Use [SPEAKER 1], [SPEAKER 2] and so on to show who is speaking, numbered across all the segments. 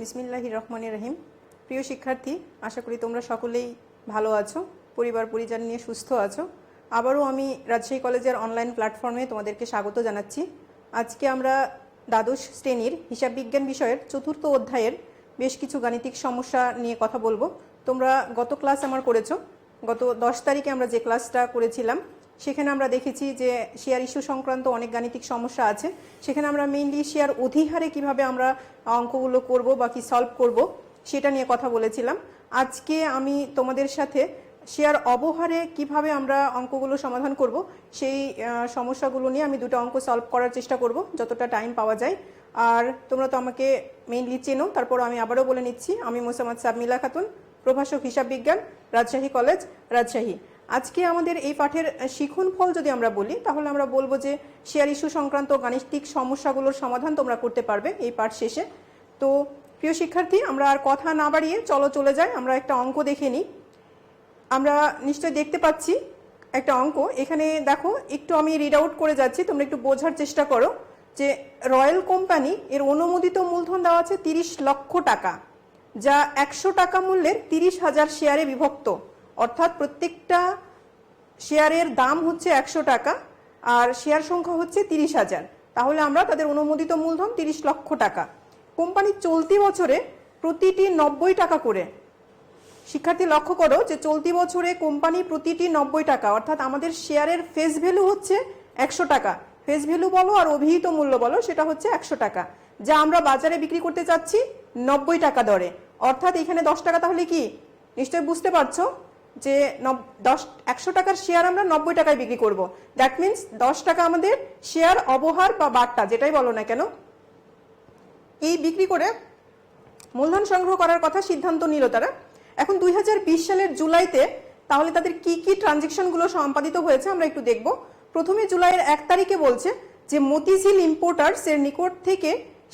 [SPEAKER 1] বিসমিল্লাহির রহমানির রহিম। প্রিয় শিক্ষার্থী, আশা করি তোমরা সকলেই ভালো আছো, পরিবার পরিজন নিয়ে সুস্থ আছো। আবারও আমি রাজশাহী কলেজের অনলাইন প্ল্যাটফর্মে তোমাদেরকে স্বাগত জানাচ্ছি। আজকে আমরা দ্বাদশ শ্রেণীর হিসাব বিজ্ঞান বিষয়ের 4র্থ অধ্যায়ের বেশ কিছু গাণিতিক সমস্যা নিয়ে কথা বলবো। তোমরা গত ক্লাস আমার করেছো। গত 10 তারিখে আমরা যে ক্লাসটা করেছিলাম সেখানে আমরা দেখেছি যে শেয়ার ইস্যু সংক্রান্ত অনেক গাণিতিক সমস্যা আছে। সেখানে আমরা মেইনলি শেয়ার অধিহারে কিভাবে আমরা অঙ্কগুলো করব বা কি সলভ করব সেটা নিয়ে কথা বলেছিলাম। আজকে আমি তোমাদের সাথে শেয়ার অবহারে কিভাবে আমরা অঙ্কগুলো সমাধান করব সেই সমস্যাগুলো নিয়ে আমি দুটো অঙ্ক সলভ করার চেষ্টা করব যতটা টাইম পাওয়া যায়। আর তোমরা তো আমাকে মেইনলি চেনো, তারপর আমি আবারও বলে নিচ্ছি, আমি মোসাম্মদ সাবমিলা খাতুন, প্রভাষক হিসাব বিজ্ঞান, রাজশাহী কলেজ, রাজশাহী। আজকে আমাদের এই পাঠের শিখন ফল যদি আমরা বলি তাহলে আমরা বলবো যে শেয়ার ইস্যু সংক্রান্ত গাণিতিক সমস্যাগুলোর সমাধান তোমরা করতে পারবে এই পাঠ শেষে। তো প্রিয় শিক্ষার্থী, আমরা আর কথা না বাড়িয়ে চলে যাই, আমরা একটা অঙ্ক দেখে নিই। আমরা নিশ্চয়ই দেখতে পাচ্ছি একটা অঙ্ক। এখানে দেখো, একটু আমি রিড আউট করে যাচ্ছি, তোমরা একটু বোঝার চেষ্টা করো যে রয়্যাল কোম্পানি এর অনুমোদিত মূলধন দেওয়া আছে 30 লক্ষ টাকা, যা 100 টাকা মূল্যের 30,000 শেয়ারে বিভক্ত। অর্থাৎ প্রত্যেকটা শেয়ারের দাম হচ্ছে 100 টাকা আর শেয়ার সংখ্যা হচ্ছে 30,000। তাহলে আমরা তাদের অনুমোদিত মূলধন 30 লক্ষ টাকা। কোম্পানি চলতি বছরে প্রতিটি 90 টাকা করে, শিক্ষার্থী লক্ষ্য করো যে চলতি বছরে কোম্পানি প্রতিটি 90 টাকা, অর্থাৎ আমাদের শেয়ারের ফেস ভ্যালু হচ্ছে 100 টাকা, ফেস ভ্যালু বলো আর অভিহিত মূল্য বলো সেটা হচ্ছে 100 টাকা, যা আমরা বাজারে বিক্রি করতে চাচ্ছি 90 টাকা দরে। অর্থাৎ এখানে 10 টাকা, তাহলে কি নিশ্চয়ই বুঝতে পারছো যে 100 টাকার শেয়ার আমরা 90 টাকায় বিক্রি করব। দ্যাট মিনস 10 টাকা আমাদের শেয়ার অবহার বা বাট্টা যেটাই বলো না কেন, এই বিক্রি করে মূলধন সংগ্রহ করার কথা সিদ্ধান্ত নিল তারা। এখন 2020 সালের জুলাইতে তাহলে তাদের কি কি ট্রানজেকশনগুলো সম্পাদিত হয়েছে আমরা একটু দেখব। প্রথমে জুলাইয়ের 1 তারিখে বলছে যে মতিঝিল ইম্পোর্টার্স এর নিকট থেকে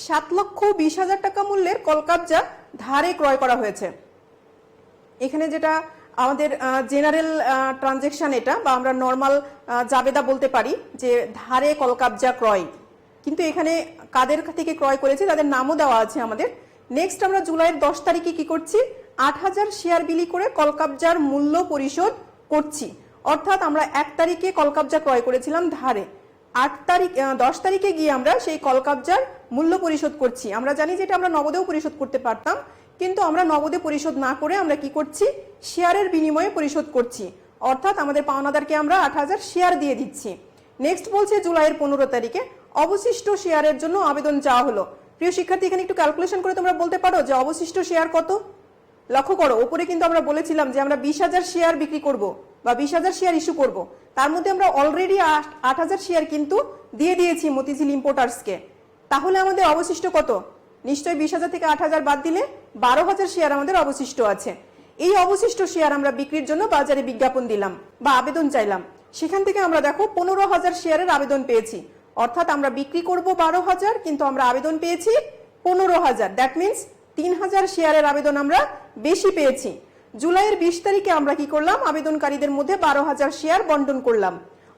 [SPEAKER 1] 7,20,000 টাকা মূল্যের কলকাবজা ধারে ক্রয় করা হয়েছে। এখানে যেটা আমাদের জেনারেল ট্রানজেকশন এটা, বা আমরা নর্মাল জাবেদা বলতে পারি যে ধারে কলকাবজা ক্রয়, কিন্তু এখানে কাদের থেকে ক্রয় করেছে তাদের নামও দেওয়া আছে আমাদের। নেক্সট আমরা জুলাইয়ের 10 তারিখে কি করছি, 8,000 শেয়ার বিলি করে কলকাবজার মূল্য পরিশোধ করছি। অর্থাৎ আমরা 1 তারিখে কলকাবজা ক্রয় করেছিলাম ধারে, 10 তারিখে গিয়ে আমরা সেই কলকাবজার মূল্য পরিশোধ করছি। আমরা জানি যে এটা আমরা নগদেও পরিশোধ করতে পারতাম, কিন্তু আমরা নগদে পরিশোধ না করে আমরা কি করছি, শেয়ারের বিনিময়ে পরিশোধ করছি। অর্থাৎ আমাদের পাওনাদারকে আমরা 8,000 শেয়ার দিয়ে দিচ্ছি। নেক্সট বলছে জুলাইয়ের 15 তারিখে অবশিষ্ট শেয়ারের জন্য আবেদন চাওয়া হলো। প্রিয় শিক্ষার্থী, এখানে একটু ক্যালকুলেশন করে তোমরা বলতে পারো যে অবশিষ্ট শেয়ার কত। লক্ষ্য করো, উপরে কিন্তু আমরা বলেছিলাম যে আমরা 20,000 শেয়ার বিক্রি করব বা 20,000 শেয়ার ইস্যু করব, তার মধ্যে আমরা অলরেডি 8,000 শেয়ার কিন্তু দিয়ে দিয়েছি মতিঝিল ইম্পোর্টার্সকে। তাহলে আমাদের অবশিষ্ট কত? নিশ্চয়ই 20,000 থেকে 8,000 বাদ দিলে 12,000 শেয়ার আমাদের অবশিষ্ট আছে। এই অবশিষ্ট শেয়ার আমরা বিক্রির জন্য বাজারে বিজ্ঞাপন দিলাম বা আবেদন চাইলাম। সেখান থেকে আমরা দেখো 15,000 শেয়ারের আবেদন পেয়েছি। অর্থাৎ আমরা বিক্রি করব 12,000, কিন্তু আমরা আবেদন পেয়েছি 15,000। দ্যাট মিনস 3,000 শেয়ারের আবেদন আমরা বেশি পেয়েছি। জুলাইয়ের 20 তারিখে আমরা কি করলাম, আবেদনকারীদের মধ্যে 12,000 শেয়ার বন্টন করলাম।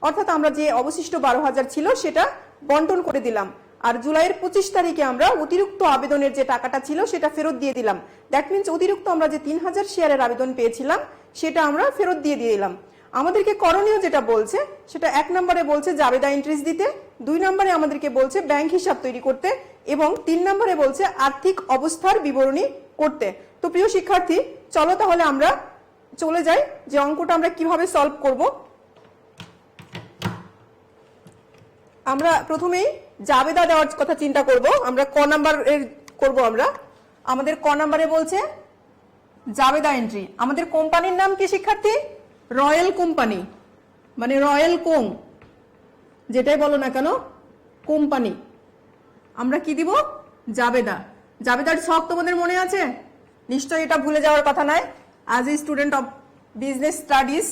[SPEAKER 1] অর্থাৎ আমরা যে অবশিষ্ট 12,000 ছিল সেটা বন্টন করে দিলাম। আর জুলাইয়ের 25 তারিখে আমরা অতিরিক্ত আবেদনের যে টাকাটা ছিল সেটা ফেরত দিয়ে দিলাম। দ্যাট মিনস অতিরিক্ত আমরা যে 3,000 শেয়ারের আবেদন পেয়েছিলাম সেটা আমরা ফেরত দিয়ে দিলাম। আমাদেরকে করণীয় যেটা বলছে সেটা 1 নম্বরে বলছে জাবেদা এন্ট্রিজ দিতে, 2 নম্বরে আমাদেরকে বলছে ব্যাংক হিসাব তৈরি করতে, এবং 3 নম্বরে বলছে আর্থিক অবস্থার বিবরণী করতে। তো প্রিয় শিক্ষার্থী, চলো তাহলে আমরা চলে যাই যে অঙ্কটা আমরা কিভাবে সলভ করব। আমরা প্রথমেই জাবেদা দেওয়ার কথা চিন্তা করব। আমরা ক নাম্বারের করব। আমাদের ক নাম্বারে বলছে জাবেদা এন্ট্রি। আমাদের কোম্পানির নাম কি শিক্ষার্থী? রয়্যাল কোম্পানি, মানে রয়্যাল কোং যেটাই বলো না কেন, কোম্পানি। আমরা কি দিব? জাবেদা। জাবেদার ছক তোমাদের মনে আছে? নিশ্চয়ই এটা ভুলে যাওয়ার কথা নয়। As a student of business studies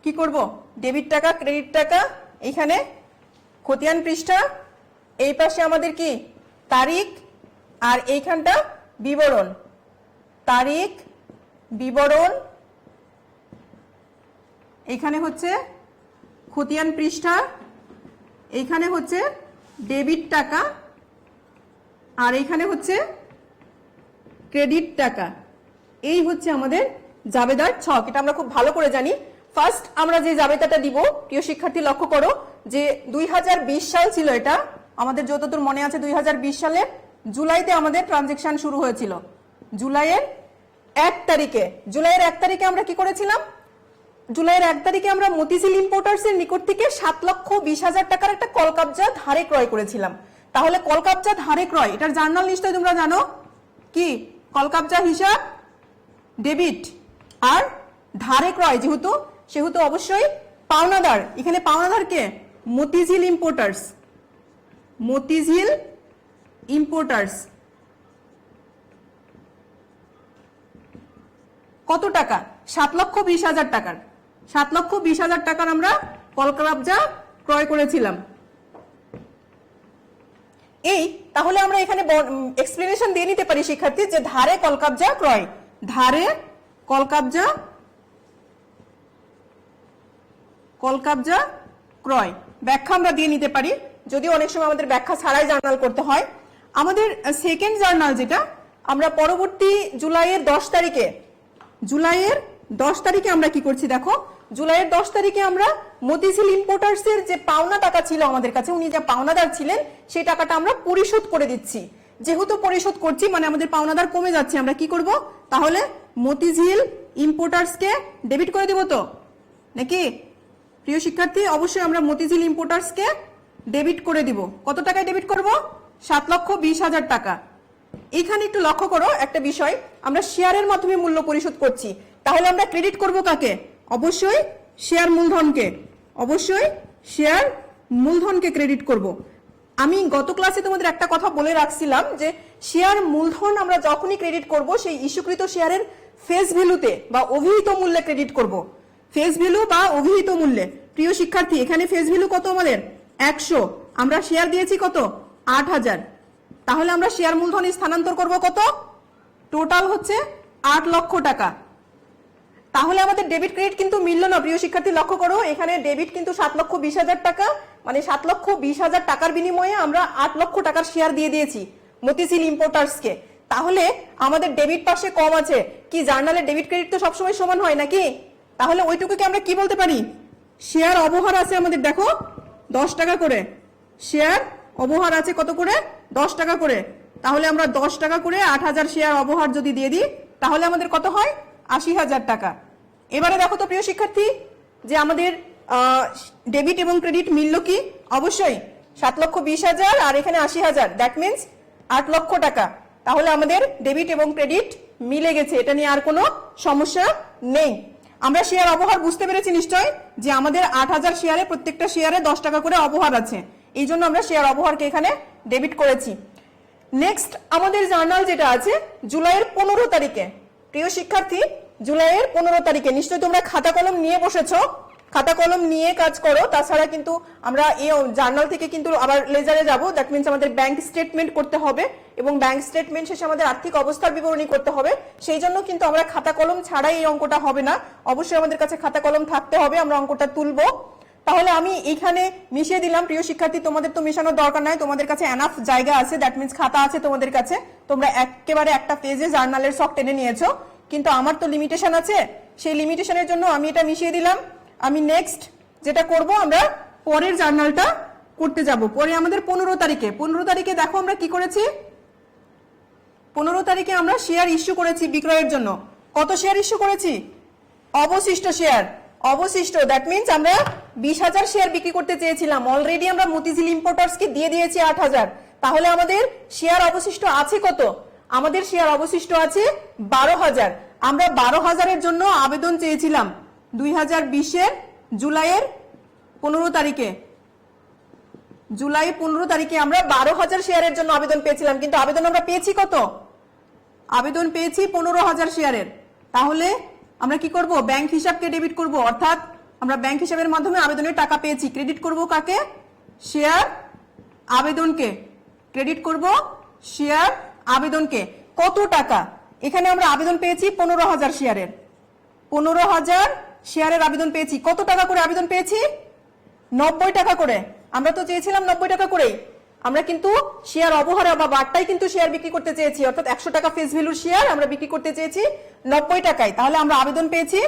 [SPEAKER 1] কি করব, ডেবিট টাকা, ক্রেডিট টাকা, এইখানে খতিয়ান পৃষ্ঠা, এই পাশে আমাদের কি তারিখ, আর এইখানটা বিবরণ, তারিখ বিবরণ, এখানে হচ্ছে খতিয়ান পৃষ্ঠা, এইখানে হচ্ছে ডেবিট টাকা, আর এইখানে হচ্ছে ক্রেডিট টাকা। এই হচ্ছে আমাদের জাবেদার ছক, এটা আমরা খুব ভালো করে জানি। ফার্স্ট আমরা যে জাবেদাটা দিব, প্রিয় শিক্ষার্থী লক্ষ্য করো যে 2020 সাল ছিল, এটা আমাদের যতদূর মনে আছে 2020 সালে জুলাইতে আমাদের ট্রানজেকশন শুরু হয়েছিল। জুলাইয়ের 1 তারিখে আমরা কি করেছিলাম? জুলাইয়ের 1 তারিখে আমরা মতিঝিল ইম্পোর্টার্স এর নিকট থেকে 7,20,000 টাকার একটা কলকাবজা ধারে ক্রয় করেছিলাম। তাহলে কলকাবজা ধারে ক্রয়, এটার জার্নাল নিশ্চয়ই তোমরা জানো কি? কলকাবজা হিসাব ডেবিট, আর ধারে ক্রয় সেহেতু অবশ্যই পাওনাদার। এখানে পাওনাদার কে? মতিঝিল ইম্পোর্টার্স। কত টাকা? 7,20,000 টাকার। 7,20,000 টাকার আমরা কলকাবজা ক্রয় করেছিলাম। এই তাহলে আমরা এখানে এক্সপ্লেনেশন দিয়ে নিতে পারি শিক্ষার্থী যে ধারে কলকাবজা ক্রয়, ধারে কলকাবজা ক্রয় ব্যাখ্যা আমরা দিয়ে নিতে পারি, যদিও অনেক সময় আমাদের ব্যাখ্যা ছাড়াই জার্নাল করতে হয়। আমাদের সেকেন্ড জার্নাল যেটা আমরা পরবর্তী জুলাইয়ের 10 তারিখে আমরা কি করছি দেখো, জুলাইয়ের 10 তারিখে আমরা মতিঝিল ইম্পোর্টার্স এর যে পাওনা টাকা ছিল আমাদের কাছে, উনি যে পাওনাদার ছিলেন সেই টাকাটা আমরা পরিশোধ করে দিচ্ছি। যেহেতু পরিশোধ করছি মানে আমাদের পাওনাদার কমে যাচ্ছে, আমরা কি করব? তাহলে মতিঝিল ইম্পোর্টার্স কে ডেবিট করে দিব তো নাকি? প্রিয় শিক্ষার্থী অবশ্যই আমরা মতিঝিল ইম্পোর্টার্স কে ডেবিট করে দিব। কত টাকায় ডেবিট করব? 7,20,000 টাকা। এখানে একটু লক্ষ্য করো একটা বিষয়, আমরা শেয়ারের মাধ্যমে মূল্য পরিশোধ করছি, তাহলে আমরা ক্রেডিট করব কাকে? অবশ্যই শেয়ার মূলধনকে ক্রেডিট করব। আমি গত ক্লাসে তোমাদের একটা কথা বলে রাখছিলাম যে শেয়ার মূলধন আমরা যখনই ক্রেডিট করব সেই ইস্যুকৃত শেয়ারের ফেস ভ্যালুতে বা অভিহিত মূল্যে ক্রেডিট করব। ফেস ভ্যালু বা অভিহিত মূল্যে। প্রিয় শিক্ষার্থী এখানে ফেস ভ্যালু কত আমাদের? 100। আমরা শেয়ার দিয়েছি কত? 8,000। তাহলে আমরা শেয়ার মূলধন স্থানান্তর করব কত? টোটাল হচ্ছে 8 লক্ষ টাকা। তাহলে আমাদের ডেবিট ক্রেডিট কিন্তু মিলল না প্রিয় শিক্ষার্থী, লক্ষ্য করো এখানে ডেবিট কিন্তু 7,20,000 টাকা, মানে 7,20,000 টাকার বিনিময়ে আমরা 8 লক্ষ টাকার শেয়ার দিয়ে দিয়েছি মতিঝিল ইম্পোর্টার্স কে। তাহলে আমাদের ডেবিট পাশে কম আছে কি? জার্নালে ডেবিট ক্রেডিট তো সবসময় সমান হয় নাকি? তাহলে ওইটুকুকে আমরা কি বলতে পারি? শেয়ার অবহার আছে আমাদের, দেখো 10 টাকা করে শেয়ার অবহার আছে। কত করে? 10 টাকা করে। তাহলে আমরা 10 টাকা করে 8,000 শেয়ার অবহার যদি দিয়ে দিই তাহলে আমাদের কত হয়? 80,000 টাকা। এবারে দেখো তো প্রিয় শিক্ষার্থী যে আমাদের ডেবিট এবং ক্রেডিট মিলল কি? অবশ্যই 7,20,000 আর এখানে 80,000, দ্যাট মিনস 8 লক্ষ টাকা। তাহলে আমাদের ডেবিট এবং ক্রেডিট মিলে গেছে, এটা নিয়ে আর কোনো সমস্যা নেই। আমরা শেয়ার অবহার বুঝতে পেরেছি নিশ্চয় যে আমাদের 8,000 শেয়ারে প্রত্যেকটা শেয়ারে 10 টাকা করে অবহার আছে, এই জন্য আমরা শেয়ার অবহারকে এখানে ডেবিট করেছি। নেক্সট আমাদের জার্নাল যেটা আছে জুলাইয়ের 15 তারিখে। প্রিয় শিক্ষার্থী জুলাইয়ের 15 তারিখে নিশ্চয়ই তোমরা খাতা কলম নিয়ে বসেছো, খাতা কলম নিয়ে কাজ করো। তাছাড়া কিন্তু আমরা এই জার্নাল থেকে কিন্তু আবার লেজারে যাব, দ্যাট মিনস আমাদের ব্যাংক স্টেটমেন্ট করতে হবে এবং ব্যাংক স্টেটমেন্ট শেষে আমাদের আর্থিক অবস্থার বিবরণী করতে হবে। সেই জন্য কিন্তু আমরা খাতা কলম ছাড়াই এই অঙ্কটা হবে না, অবশ্যই আমাদের কাছে খাতা কলম থাকতে হবে, আমরা অঙ্কটা তুলবো। তাহলে আমি এখানে মিশিয়ে দিলাম। প্রিয় শিক্ষার্থী তোমাদের তো মেশানোর দরকার নাই, তোমাদের কাছে এনাফ জায়গা আছে, দ্যাট মিনস খাতা আছে তোমাদের কাছে, তোমরা একেবারে একটা পেজে জার্নালের শখ টেনে নিয়েছো। কিন্তু আমার তো লিমিটেশন আছে, সেই লিমিটেশনের জন্য আমি এটা মিশিয়ে দিলাম। আমি নেক্সট যেটা করব, আমরা পরের জার্নালটা করতে যাব। পরে আমাদের 15 তারিখে দেখো আমরা কি করেছি। 15 তারিখে আমরা শেয়ার ইস্যু করেছি বিক্রয়ের জন্য। কত শেয়ার ইস্যু করেছি? অবশিষ্ট শেয়ার, অবশিষ্ট, দ্যাট মিনস আমরা 20,000 শেয়ার বিক্রি করতে চেয়েছিলাম, অলরেডি আমরা মতিঝিল ইম্পোর্টার্স কে দিয়ে দিয়েছি 8,000। তাহলে আমাদের শেয়ার অবশিষ্ট আছে কত? আমাদের শেয়ার অবশিষ্ট আছে 12,000। আমরা 12,000 এর জন্য আবেদন চেয়েছিলাম 2020 জুলাইয়ের 15 তারিখে। জুলাই 15 তারিখে আমরা 12,000 শেয়ারের জন্য আবেদন পেয়েছিলাম, কিন্তু আবেদন আমরা পেয়েছি কত? আবেদন পেয়েছি 15,000 শেয়ারের। তাহলে আমরা কি করব? ব্যাংক হিসাবকে ডেবিট করব, অর্থাৎ আমরা ব্যাংক হিসাবের মাধ্যমে আবেদনের টাকা পেয়েছি, ক্রেডিট করব কাকে? শেয়ার আবেদনকে। ক্রেডিট করব শেয়ার আবেদনকে। কত টাকা? এখানে আমরা আবেদন পেয়েছি 15,000 শেয়ারের, 15,000 শেয়ারের আবেদন পেয়েছি। কত টাকা করে আবেদন পেয়েছি? 90 টাকা করে। আমরা তো চেয়েছিলাম 90 টাকা করেই। আমরা কিন্তু শেয়ার অবহার বা বারটাই কিন্তু শেয়ার বিক্রি করতে চেয়েছি, অর্থাৎ 100 টাকা ফেস ভ্যালুর শেয়ার আমরা বিক্রি করতে চেয়েছি 90 টাকায়। তাহলে আমরা আবেদন পেয়েছি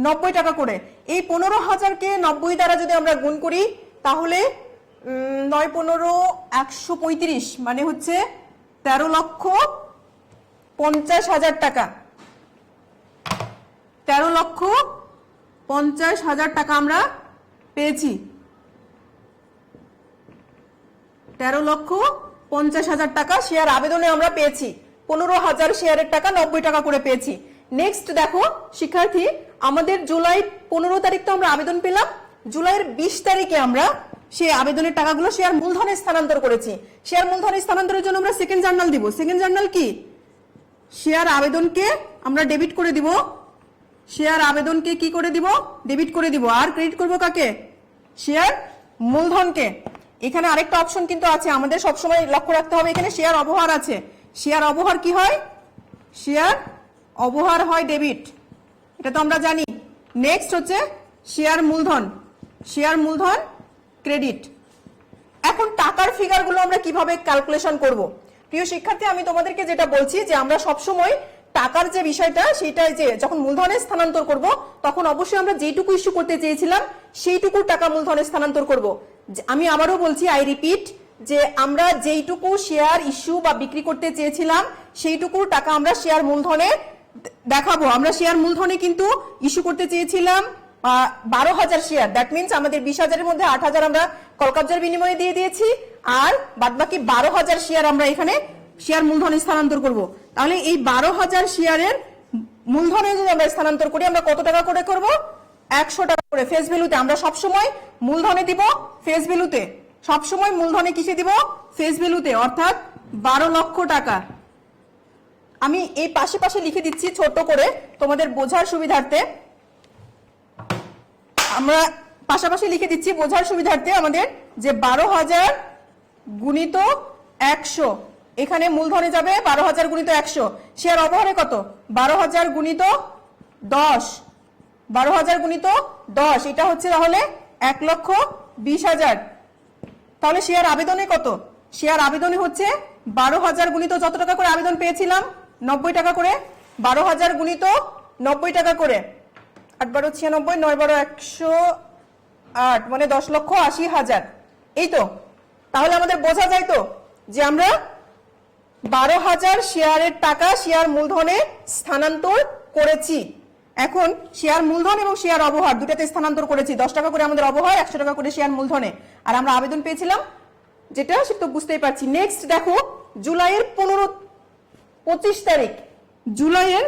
[SPEAKER 1] 90 টাকা করে। এই 15,000-কে 90 দ্বারা যদি আমরা গুণ করি তাহলে 9 15 135 মানে হচ্ছে 13,50,000 টাকা। 13,50,000 টাকা আমরা পেয়েছি। 13,50,000 টাকা শেয়ার আবেদনে আমরা পেয়েছি। 15,000 শেয়ারের টাকা 90 টাকা করে পেয়েছি। নেক্সট দেখো শিক্ষার্থী, আমাদের জুলাই 15 তারিখ তো আমরা আবেদন পেলাম, জুলাইয়ের 20 তারিখে আমরা সেই আবেদনের টাকাগুলো শেয়ার মূলধনে স্থানান্তর করেছি। শেয়ার মূলধনে স্থানান্তরের জন্য আমরা সেকেন্ড জার্নাল দিব। সেকেন্ড জার্নাল কি? শেয়ার আবেদনকে আমরা ডেবিট করে দিব, শেয়ার আবেদনকে কি করে দিব? ডেবিট করে দিব। আর ক্রেডিট করব কাকে? শেয়ার মূলধনকে। এখানে আরেকটা অপশন কিন্তু আছে, আমাদের সবসময় লক্ষ্য রাখতে হবে, এখানে শেয়ার অবহার আছে। শেয়ার অবহার কি হয়? শেয়ার অবহার হয় ডেবিট, এটা তো আমরা জানি। নেক্সট হচ্ছে শেয়ার মূলধন, শেয়ার মূলধন ক্রেডিট। এখন টাকার ফিগারগুলো আমরা কিভাবে ক্যালকুলেশন করব? প্রিয় শিক্ষার্থী, আমি তোমাদেরকে যেটা বলছি যে আমরা সবসময় টাকার যে বিষয়টা সেটা যে যখন মূলধনে স্থানান্তর করব তখন অবশ্যই আমরা যেটুকু ইস্যু করতে চেয়েছিলাম সেইটুকু টাকা মূলধনে স্থানান্তর করব। আমি আবারও বলছি, আই রিপিট, যে আমরা যেইটুকু শেয়ার ইস্যু বা বিক্রি করতে চেয়েছিলাম সেইটুকু টাকা আমরা শেয়ার মূলধনে দেখাবো। আমরা শেয়ার মূলধনে কিন্তু ইস্যু করতে চেয়েছিলাম 12,000 শেয়ার। দ্যাট মিনস আমাদের 20,000-এর মধ্যে 8,000 আমরা কলকাবজার বিনিময়ে দিয়ে দিয়েছি, আর বাদবাকি 12,000 শেয়ার আমরা এখানে শেয়ার মূলধনে স্থানান্তর করব। তাহলে এই 12,000 শেয়ারের মূলধনে যদি আমরা স্থানান্তর করি আমরা কত টাকা করে করব? 100 টাকা করে ফেস ভ্যালুতে। আমরা সবসময় মূলধনে দিব ফেস ভ্যালুতে, সবসময় মূলধনে কিসে দিব? ফেস ভ্যালুতে, অর্থাৎ 12 লক্ষ টাকা। আমি এই পাশে পাশে লিখে দিচ্ছি ছোট করে তোমাদের বোঝার সুবিধার্থে। আমরা পাশাপাশি লিখে দিচ্ছি বোঝার সুবিধার্থে আমাদের, যে 12,000 গুণিত 100, এখানে মূলধনে যাবে 12,000 গুণিত 100। শেয়ার অবহারে কত? 12,000 গুণিত 10, 12,000 গুণিত 10, এটা হচ্ছে তাহলে 1,20,000। তাহলে শেয়ার আবেদনে কত? শেয়ার আবেদনে হচ্ছে 12,000 গুণিত যত টাকা করে আবেদন পেয়েছিলাম 90 টাকা করে, 12,000 গুণিত 90 টাকা করে, 8 12 96, 9 12 108 মানে 10,80,000। এই তো, তাহলে আমাদের বোঝা যায় তো যে আমরা 12,000 শেয়ারের টাকা শেয়ার মূলধনে স্থানান্তর করেছি। এখন শেয়ার মূলধন এবং শেয়ার অবহার দুটাতে স্থানান্তর করেছি। 10 টাকা করে আমাদের অবহার, 100 টাকা করে শেয়ার মূলধনে, আর আমরা আবেদন পেয়েছিলাম যেটা সেটা তো বুঝতেই পারছি। নেক্সট দেখো, জুলাইয়ের 25 তারিখ, জুলাইয়ের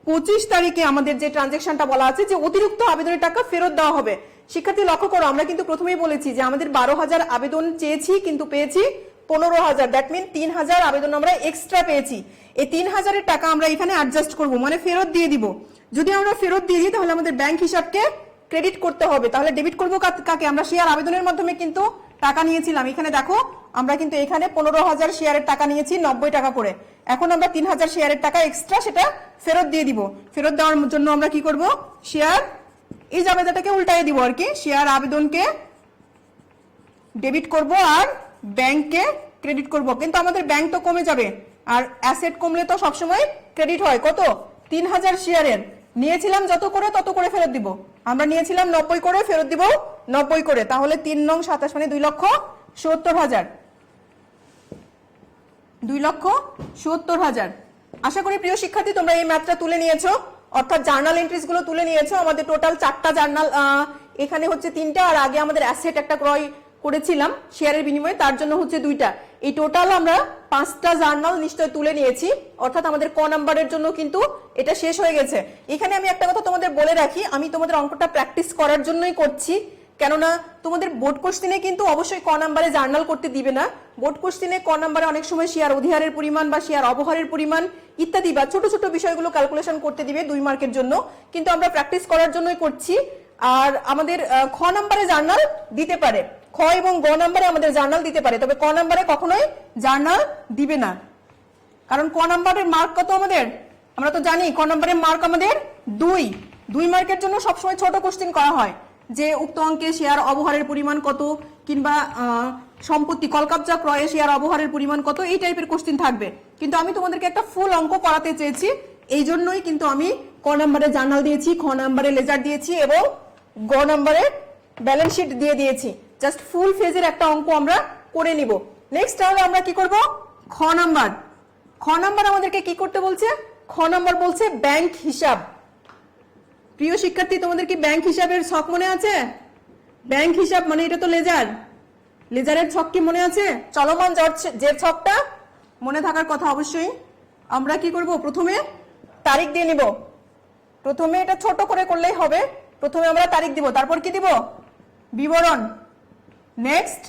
[SPEAKER 1] 25 তারিখে আমাদের যে ট্রানজাকশনটা বলা আছে যে অতিরিক্ত আবেদনের টাকা ফেরত দেওয়া হবে। শিক্ষার্থী লক্ষ্য করো, আমরা কিন্তু প্রথমেই বলেছি যে আমাদের 12,000 আবেদন চেয়েছি কিন্তু পেয়েছি 15,000। দ্যাট মিন 3,000 আবেদন আমরা এক্সট্রা পেয়েছি। এই 3,000-এর টাকা আমরা এখানে অ্যাডজাস্ট করব, মানে ফেরত দিয়ে দিব। যদি আমরা ফেরত দিয়ে দিই তাহলে আমাদের ব্যাংক হিসাবকে ক্রেডিট করতে হবে। তাহলে ডেবিট করবো কাকে? আমরা শেয়ার আবেদনের মাধ্যমে কিন্তু টাকা নিয়েছিলাম। এখানে দেখো আমরা কিন্তু এখানে 15,000 শেয়ারের টাকা নিয়েছি 90 টাকা করে। এখন আমরা 3,000 শেয়ারের টাকা এক্সট্রা সেটা ফেরত দিয়ে দিব। ফেরত দেওয়ার জন্য আমরা কি করব? শেয়ার এই জাবেদাটাকে উল্টায়ে দিব আর কি, শেয়ার আবেদনকে ডেবিট করব আর ব্যাংককে ক্রেডিট করব। কিন্তু আমাদের ব্যাংক তো কমে যাবে, আর অ্যাসেট কমলে তো সবসময় ক্রেডিট হয়। কত? 3,000 শেয়ারের নিয়েছিলাম যত করে তত করে ফেরত দিব। আমরা নিয়েছিলাম 90 করে, ফেরত দিব 90 করে। তাহলে 3 নং 27 মানে 2,70,000, 2,70,000। আশা করি প্রিয় শিক্ষার্থী তোমরা এই ম্যাথটা তুলে নিয়েছো, অর্থাৎ জার্নাল এন্ট্রিজ গুলো তুলে নিয়েছো। আমাদের টোটাল 4টা জার্নাল, এখানে হচ্ছে 3টা, আর আগে আমাদের অ্যাসেট একটা ক্রয় করেছিলাম শেয়ারের বিনিময়ে, তার জন্য হচ্ছে 2টা। এই টোটাল আমরা 5টা জার্নাল নিশ্চয় তুলে নিয়েছি, অর্থাৎ আমাদের ক নাম্বারের জন্য কিন্তু এটা শেষ হয়ে গেছে। এখানে আমি একটা কথা তোমাদের বলে রাখি, আমি তোমাদের অঙ্কটা প্র্যাকটিস করার জন্যই করছি, কেননা তোমাদের বোর্ড কোশ্চেনে কিন্তু অবশ্যই ক নাম্বারে জার্নাল করতে দিবে না। বোর্ড কোশ্চেনে ক নাম্বারে অনেক সময় শেয়ার অধিহারের পরিমাণ বা শেয়ার অবহারের পরিমাণ ইত্যাদি বা ছোট ছোট বিষয়গুলো ক্যালকুলেশন করতে দিবে 2 মার্কের জন্য, কিন্তু আমরা প্র্যাকটিস করার জন্যই করছি। আর আমাদের খ নাম্বারে জার্নাল দিতে পারে, খ এবং গ নাম্বারে আমাদের জার্নাল দিতে পারে, তবে ক নাম্বারে কখনোই জার্নাল দিবে না। কারণ ক নাম্বারের মার্ক কত আমাদের? আমরা তো জানি ক নাম্বারের মার্ক আমাদের 2 মার্কের জন্য সবসময় ছোট কোশ্চেন করা হয়, যে উক্ত অঙ্কে শেয়ার অবহারের পরিমাণ কত, কিংবা সম্পত্তি, কলকাবজা, ক্রয়ে শেয়ার, অবহারের পরিমাণ কত, এই টাইপের কোশ্চেন থাকবে। কিন্তু আমি তোমাদেরকে একটা ফুল অঙ্ক করাতে চেয়েছি, এই জন্যই কিন্তু আমি ক নাম্বারে জার্নাল দিয়েছি, খ নাম্বারে লেজার দিয়েছি এবং গ নাম্বারে ব্যালেন্স শিট দিয়ে দিয়েছি। জাস্ট ফুল ফেজের একটা অঙ্ক আমরা করে নিব। নেক্সট তাহলে আমরা কি করব, খ নাম্বার। খ নাম্বার আমাদেরকে কি করতে বলছে, খ নাম্বার বলছে ব্যাংক হিসাব। প্রিয় শিক্ষার্থী, তোমাদের কি ব্যাংক হিসাবের ছক মনে আছে? ব্যাংক হিসাব মানে এটা তো লেজার, লেজারের ছক কি মনে আছে? চলমান যে ছকটা মনে থাকার কথা অবশ্যই। আমরা কি করব, প্রথমে তারিখ দিয়ে নিব। প্রথমে এটা ছোট করে করলেই হবে, প্রথমে আমরা তারিখ দিব, তারপর কি দিব, বিবরণ। নেক্সট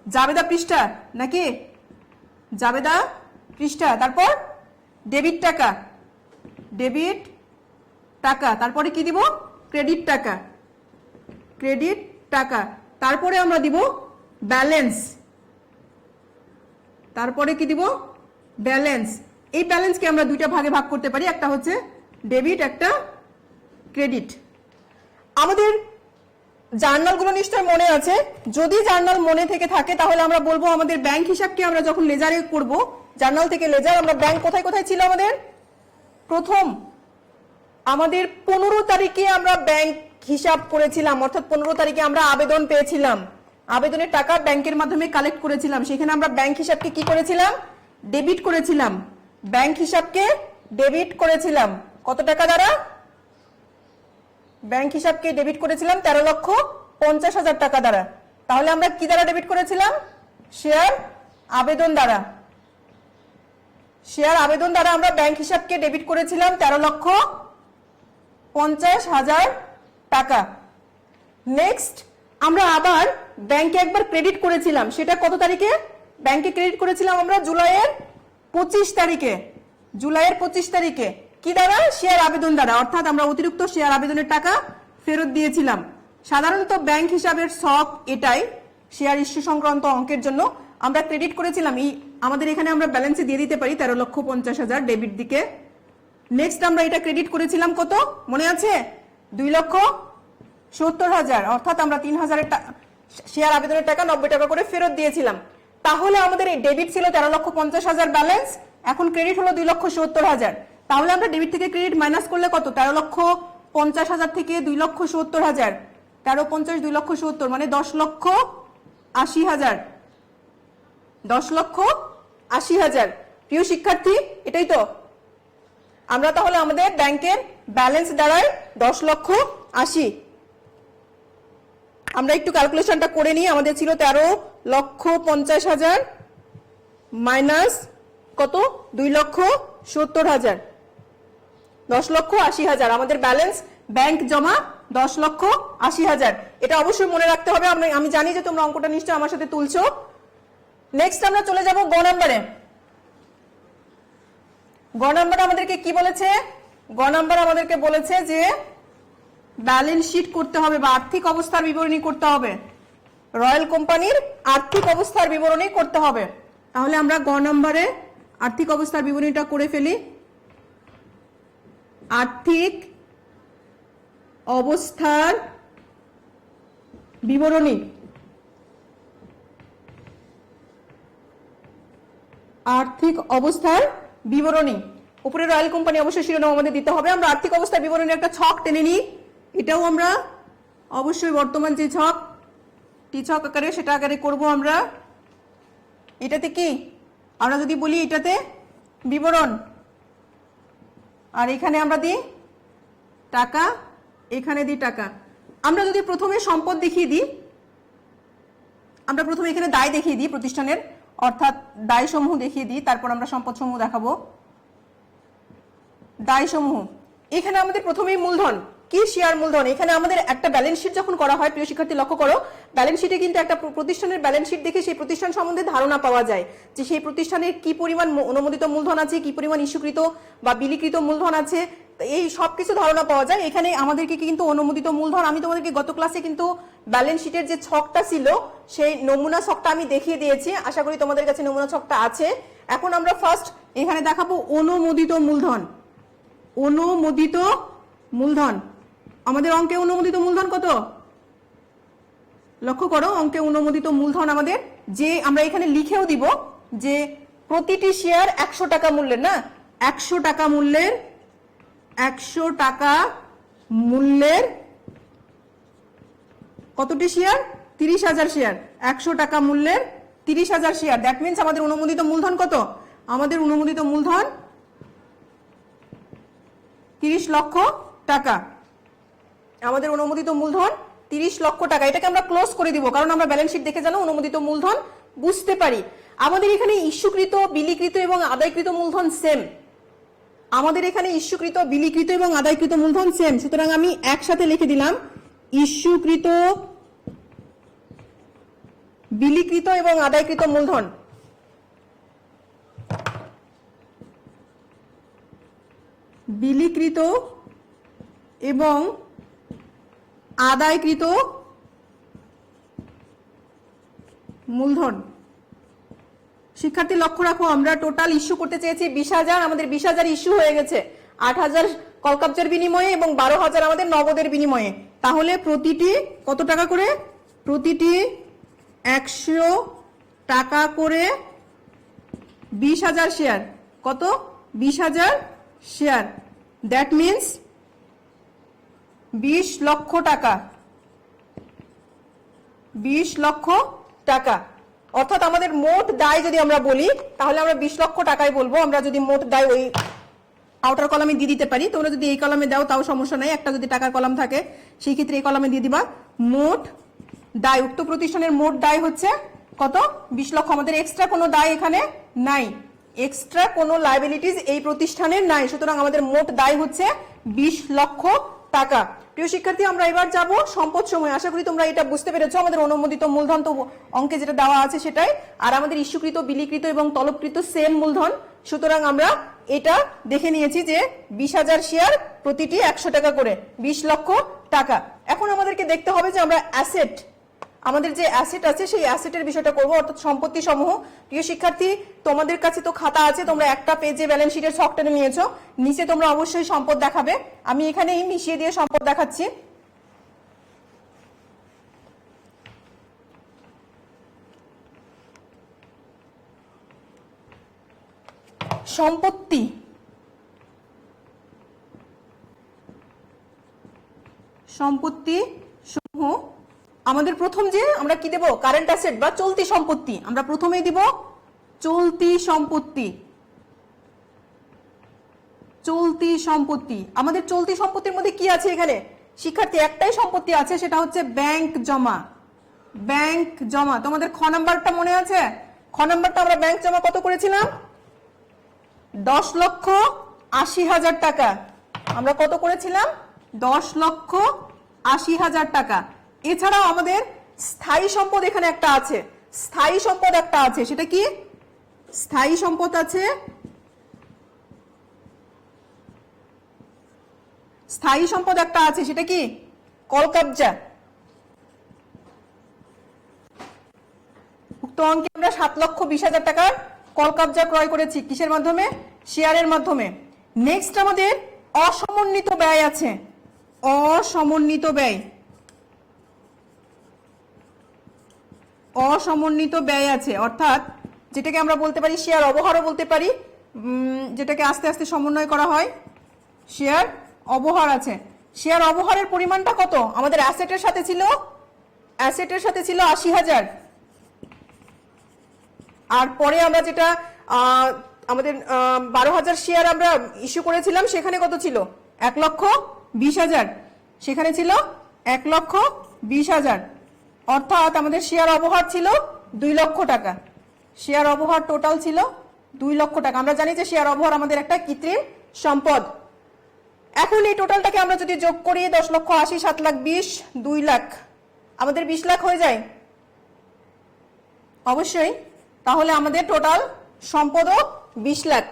[SPEAKER 1] জাবেদা পৃষ্ঠা, নাকি জাবেদা পৃষ্ঠা, তারপর ডেবিট টাকা, ডেবিট টাকা, তারপরে কি দিব, ক্রেডিট টাকা, ক্রেডিট টাকা, তারপরে আমরা দিব ব্যালেন্স, তারপরে কি দিব, ব্যালেন্স। এই ব্যালেন্সকে আমরা দুইটা ভাগে ভাগ করতে পারি, একটা হচ্ছে ডেবিট, একটা ক্রেডিট। আমাদের জার্নালগুলো নিশ্চয় মনে আছে, যদি জার্নাল মনে থেকে থাকে তাহলে আমরা বলবো আমাদের ব্যাংক হিসাবকে আমরা যখন লেজারে করব, জার্নাল থেকে লেজার, আমরা ব্যাংক কোথায় কোথায় ছিল আমাদের, প্রথম আমাদের 15 তারিখে আমরা ব্যাংক হিসাব করেছিলাম, অর্থাৎ 15 তারিখে আমরা আবেদন পেয়েছিলাম, আবেদনের টাকা ব্যাংকের মাধ্যমে কালেক্ট করেছিলাম, সেখানে আমরা ব্যাংক হিসাবকে কি করেছিলাম, ডেবিট করেছিলাম। ব্যাংক হিসাবকে ডেবিট করেছিলাম কত টাকা দ্বারা, ব্যাংক হিসাবকে ডেবিট করেছিলাম 13,50,000 টাকা দ্বারা। তাহলে আমরা কি দ্বারা ডেবিট করেছিলাম, শেয়ার আবেদন দ্বারা, শেয়ার আবেদন দ্বারা আমরা ব্যাংক হিসাবকে ডেবিট করেছিলাম 13,50,000 টাকা। নেক্সট আমরা আবার ব্যাংকে একবার ক্রেডিট করেছিলাম, সেটা কত তারিখে, ব্যাংকে ক্রেডিট করেছিলাম আমরা জুলাইয়ের 25 তারিখে, জুলাইয়ের 25 তারিখে কি দ্বারা, শেয়ার আবেদন দ্বারা, অর্থাৎ আমরা অতিরিক্ত শেয়ার আবেদনের টাকা ফেরত দিয়েছিলাম। সাধারণত ব্যাংক হিসাবের ছক এটাই, শেয়ার ইস্যু সংক্রান্ত অঙ্কের জন্য আমরা ক্রেডিট করেছিলাম, আমাদের এখানে আমরা ব্যালেন্সে দিয়ে দিতে পারি 13,50,000 ডেবিট দিকে। নেক্সট আমরা এটা ক্রেডিট করেছিলাম কত মনে আছে, 2,70,000, অর্থাৎ আমরা 3,000 শেয়ার আবেদনের টাকা 90 টাকা করে ফেরত দিয়েছিলাম। তাহলে আমাদের এই ডেবিট ছিল 13,50,000 ব্যালেন্স, এখন ক্রেডিট হলো 2,70,000। তাহলে আমরা ডেবিট থেকে ক্রেডিট মাইনাস করলে কত, 13,50,000 থেকে 2,70,000, 13,50, 2,70 মানে 10,80,000, 10,80,000। প্রিয় শিক্ষার্থী, এটাই তো আমরা তাহলে আমাদের ব্যাংকের ব্যালেন্স দাঁড়ায় 10,80,000। আমরা একটু ক্যালকুলেশনটা করে নিই, আমাদের ছিল 13,50,000 মাইনাস কত, 2,70,000, 10,80,000। আমাদের ব্যালেন্স ব্যাংক জমা 10,80,000। এটা অবশ্যই মনে রাখতে হবে, আমি জানি যে তোমরা অঙ্কটা নিশ্চয় আমার সাথে তুলছো। নেক্সট আমরা চলে যাব গ নাম্বারে। গ নাম্বার আমাদেরকে কি বলেছে, গ নাম্বার আমাদেরকে বলেছে যে ব্যালেন্স শিট করতে হবে বা আর্থিক অবস্থার বিবরণী করতে হবে, রয়্যাল কোম্পানির আর্থিক অবস্থার বিবরণী করতে হবে। তাহলে আমরা গ নাম্বারে আর্থিক অবস্থার বিবরণীটা করে ফেলি। আর্থিক অবস্থার বিবরণী, আর্থিক অবস্থার বিবরণী, উপরে রয়্যাল কোম্পানি অবশ্যই শিরোনাম আমাদের দিতে হবে। আমরা আর্থিক অবস্থার বিবরণী একটা ছক টেনে নিই, এটাও আমরা অবশ্যই বর্তমান যে ছক টি ছক আকারে সেটা আকারে করব আমরা। এটাতে কি আমরা যদি বলি, এটাতে বিবরণ, আর এখানে আমরা দিই টাকা, এখানে দিই টাকা। আমরা যদি প্রথমে সম্পদ দেখিয়ে দিই, আমরা প্রথমে এখানে দায় দেখিয়ে দিই প্রতিষ্ঠানের, অর্থাৎ দায় সমূহ দেখিয়ে দিই, তারপর আমরা সম্পদ সমূহ দেখাবো। দায় সমূহ, এখানে আমাদের প্রথমেই মূলধন, কি শেয়ার মূলধন। এখানে আমাদের একটা ব্যালেন্স শিট যখন করা হয়, প্রিয় শিক্ষার্থী লক্ষ্য করো, ব্যালেন্স শিটে কিন্তু একটা প্রতিষ্ঠানের ব্যালেন্স শিট দেখে সেই প্রতিষ্ঠান সম্বন্ধে ধারণা পাওয়া যায় যে সেই প্রতিষ্ঠানের কি পরিমাণ অনুমোদিত মূলধন আছে, কি পরিমাণ ইস্যুকৃত বা বিলিকৃত মূলধন আছে, এই সবকিছু ধারণা পাওয়া যায়। এখানে আমাদেরকে কিন্তু অনুমোদিত মূলধন, আমি তোমাদেরকে গত ক্লাসে কিন্তু ব্যালেন্স শিটের যে ছকটা ছিল সেই নমুনা ছকটা আমি দেখিয়ে দিয়েছি, আশা করি তোমাদের কাছে নমুনা ছকটা আছে। এখন আমরা ফার্স্ট এখানে দেখাবো অনুমোদিত মূলধন। অনুমোদিত মূলধন, আমাদের অঙ্কে অনুমোদিত মূলধন কত লক্ষ্য করো, অঙ্কে অনুমোদিত মূলধন আমাদের যে আমরা এখানে লিখেও দিব যে প্রতিটি শেয়ার 100 টাকা মূল্যের, না 100 টাকা মূল্যের, 100 টাকা মূল্যের কতটি শেয়ার? 30,000 শেয়ার। 100 টাকা মূল্যের 30,000 শেয়ার। দ্যাট মিনস আমাদের অনুমোদিত মূলধন কত? আমাদের অনুমোদিত মূলধন 30 লক্ষ টাকা। আমাদের অনুমোদিত মূলধন 30 লক্ষ টাকা। এটাকে আমরা ক্লোজ করে দিব, কারণ আমরা ব্যালেন্স শিট দেখে যেন অনুমোদিত মূলধন বুঝতে পারি। আমাদের এখানে ইস্যুকৃত, বিলিকৃত এবং আদায়কৃত মূলধন সেম। আমাদের এখানে ইস্যুকৃত, বিলিকৃত এবং আদায়কৃত মূলধন সেম। সুতরাং আমি একসাথে লিখে দিলাম ইস্যুকৃত, বিলিকৃত এবং আদায়কৃত মূলধন। বিলিকৃত এবং আদায়কৃত মূলধন। শিক্ষার্থী লক্ষ্য রাখো, আমরা টোটাল ইস্যু করতে চেয়েছি 20,000, আমাদের 20,000 ইস্যু হয়ে গেছে। 8,000 কলকাবজার বিনিময়ে এবং 12,000 আমাদের নগদের বিনিময়ে। তাহলে প্রতিটি কত টাকা করে? প্রতিটি 100 টাকা করে 20,000 শেয়ার। কত? 20,000 শেয়ার। দ্যাট মিনস 20 লক্ষ টাকা। 20 লক্ষ টাকা। অর্থাৎ আমাদের মোট দায় যদি আমরা বলি তাহলে আমরা 20 লক্ষ টাকাই বলবো। আমরা যদি মোট দায় ওই আউটার কলামে দিয়ে দিতে পারি, তোমরা যদি এই কলামে দাও তাও সমস্যা নাই, একটা যদি টাকার কলাম থাকে সেই ক্ষেত্রে এই কলামে দিয়ে দিবা। মোট দায়, উক্ত প্রতিষ্ঠানের মোট দায় হচ্ছে কত? 20 লক্ষ। আমাদের এক্সট্রা কোনো দায় এখানে নাই, এক্সট্রা কোনো লায়াবিলিটিস এই প্রতিষ্ঠানের নাই। সুতরাং আমাদের মোট দায় হচ্ছে 20 লক্ষ টাকা। প্রিয় শিক্ষার্থী, আমরা এবার যাব সম্পদ সমূহে। আশা করি তোমরা এটা বুঝতে পেরেছো। আমাদের অনুমোদিত মূলধন তো অঙ্কে যেটা দেওয়া আছে সেটাই, আর আমাদের ইস্যুকৃত, বিলিকৃত এবং তলবকৃত সেম মূলধন। সুতরাং আমরা এটা দেখে নিয়েছি যে 20,000 শেয়ার, প্রতিটি 100 টাকা করে, 20 লক্ষ টাকা। এখন আমাদেরকে দেখতে হবে যে আমরা অ্যাসেট, আমাদের যে অ্যাসেট আছে সেই অ্যাসেটের বিষয়টা করব, অর্থাৎ সম্পত্তি সমূহ। প্রিয় শিক্ষার্থী, তোমাদের কাছে তো খাতা আছে, তোমরা একটা পেজে ব্যালেন্স শিটের ছক টেনে নিয়েছো, নিচে তোমরা অবশ্যই সম্পদ দেখাবে। আমি এখানে মিশিয়ে দিয়ে সম্পদ দেখাচ্ছি। সম্পত্তি, সম্পত্তি সমূহ আমাদের প্রথম যে আমরা কি দেব? কারেন্ট অ্যাসেট বা চলতি সম্পত্তি। আমরা প্রথমেই দিব চলতি সম্পত্তি। চলতি সম্পত্তি। আমাদের চলতি সম্পত্তির মধ্যে কি আছে এখানে? শিক্ষার্থী, একটাই সম্পত্তি আছে, সেটা হচ্ছে ব্যাংক জমা। ব্যাংক জমা। তোমাদের খ নাম্বারটা মনে আছে? খ নাম্বারটা আমরা ব্যাংক জমা কত করেছিলাম? 10,80,000 টাকা। আমরা কত করেছিলাম? 10,80,000 টাকা। এছাড়াও আমাদের স্থায়ী সম্পদ এখানে একটা আছে, স্থায়ী সম্পদ একটা আছে। সেটা কি? স্থায়ী সম্পদ আছে, স্থায়ী সম্পদ একটা আছে। সেটা কি? কলকবজা। উক্ত অঙ্কে আমরা 7,20,000 টাকার কলকবজা ক্রয় করেছি। কিসের মাধ্যমে? শেয়ারের মাধ্যমে। নেক্সট আমাদের অসমন্বিত ব্যয় আছে। অসমন্বিত ব্যয়। অসমন্বিত ব্যয় আছে, অর্থাৎ যেটাকে আমরা বলতে পারি শেয়ার অবহারও বলতে পারি, যেটাকে আস্তে আস্তে সমন্বয় করা হয়। শেয়ার অবহার আছে। শেয়ার অবহারের পরিমাণটা কত? আমাদের অ্যাসেটের সাথে ছিল, অ্যাসেটের সাথে ছিল 80,000। আর পরে আমরা যেটা আমাদের 12,000 শেয়ার আমরা ইস্যু করেছিলাম, সেখানে কত ছিল? 1,20,000। সেখানে ছিল 1,20,000। অর্থাৎ আমাদের শেয়ার অবহার ছিল 2 লক্ষ টাকা। শেয়ার অবহার টোটাল ছিল 2 লক্ষ টাকা। আমরা জানি যে শেয়ার অবহার আমাদের একটা কৃত্রিম সম্পদ। এখন এই টোটালটাকে আমরা যদি যোগ করি, 10,80,000, 7,20,000, 2 লাখ, আমাদের 20 লাখ হয়ে যায় অবশ্যই। তাহলে আমাদের টোটাল সম্পদও 20 লাখ।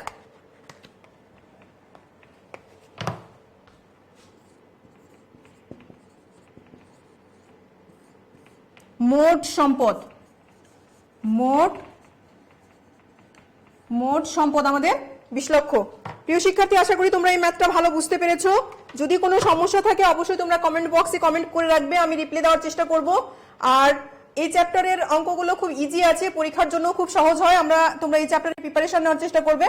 [SPEAKER 1] মোট সম্পদ, মোট সম্পদ আমাদের 20 লক্ষ। প্রিয় শিক্ষার্থী, আশা করি তোমরা এই ম্যাথটা ভালো বুঝতে পেরেছো। যদি কোনো সমস্যা থাকে অবশ্যই তোমরা কমেন্ট বক্সে কমেন্ট করে রাখবে, আমি রিপ্লাই দেওয়ার চেষ্টা করব। আর এই চ্যাপ্টারের অঙ্কগুলো খুব ইজি আছে, পরীক্ষার জন্য খুব সহজ হয়। তোমরা এই চ্যাপ্টারের প্রিপারেশন নেওয়ার চেষ্টা করবে।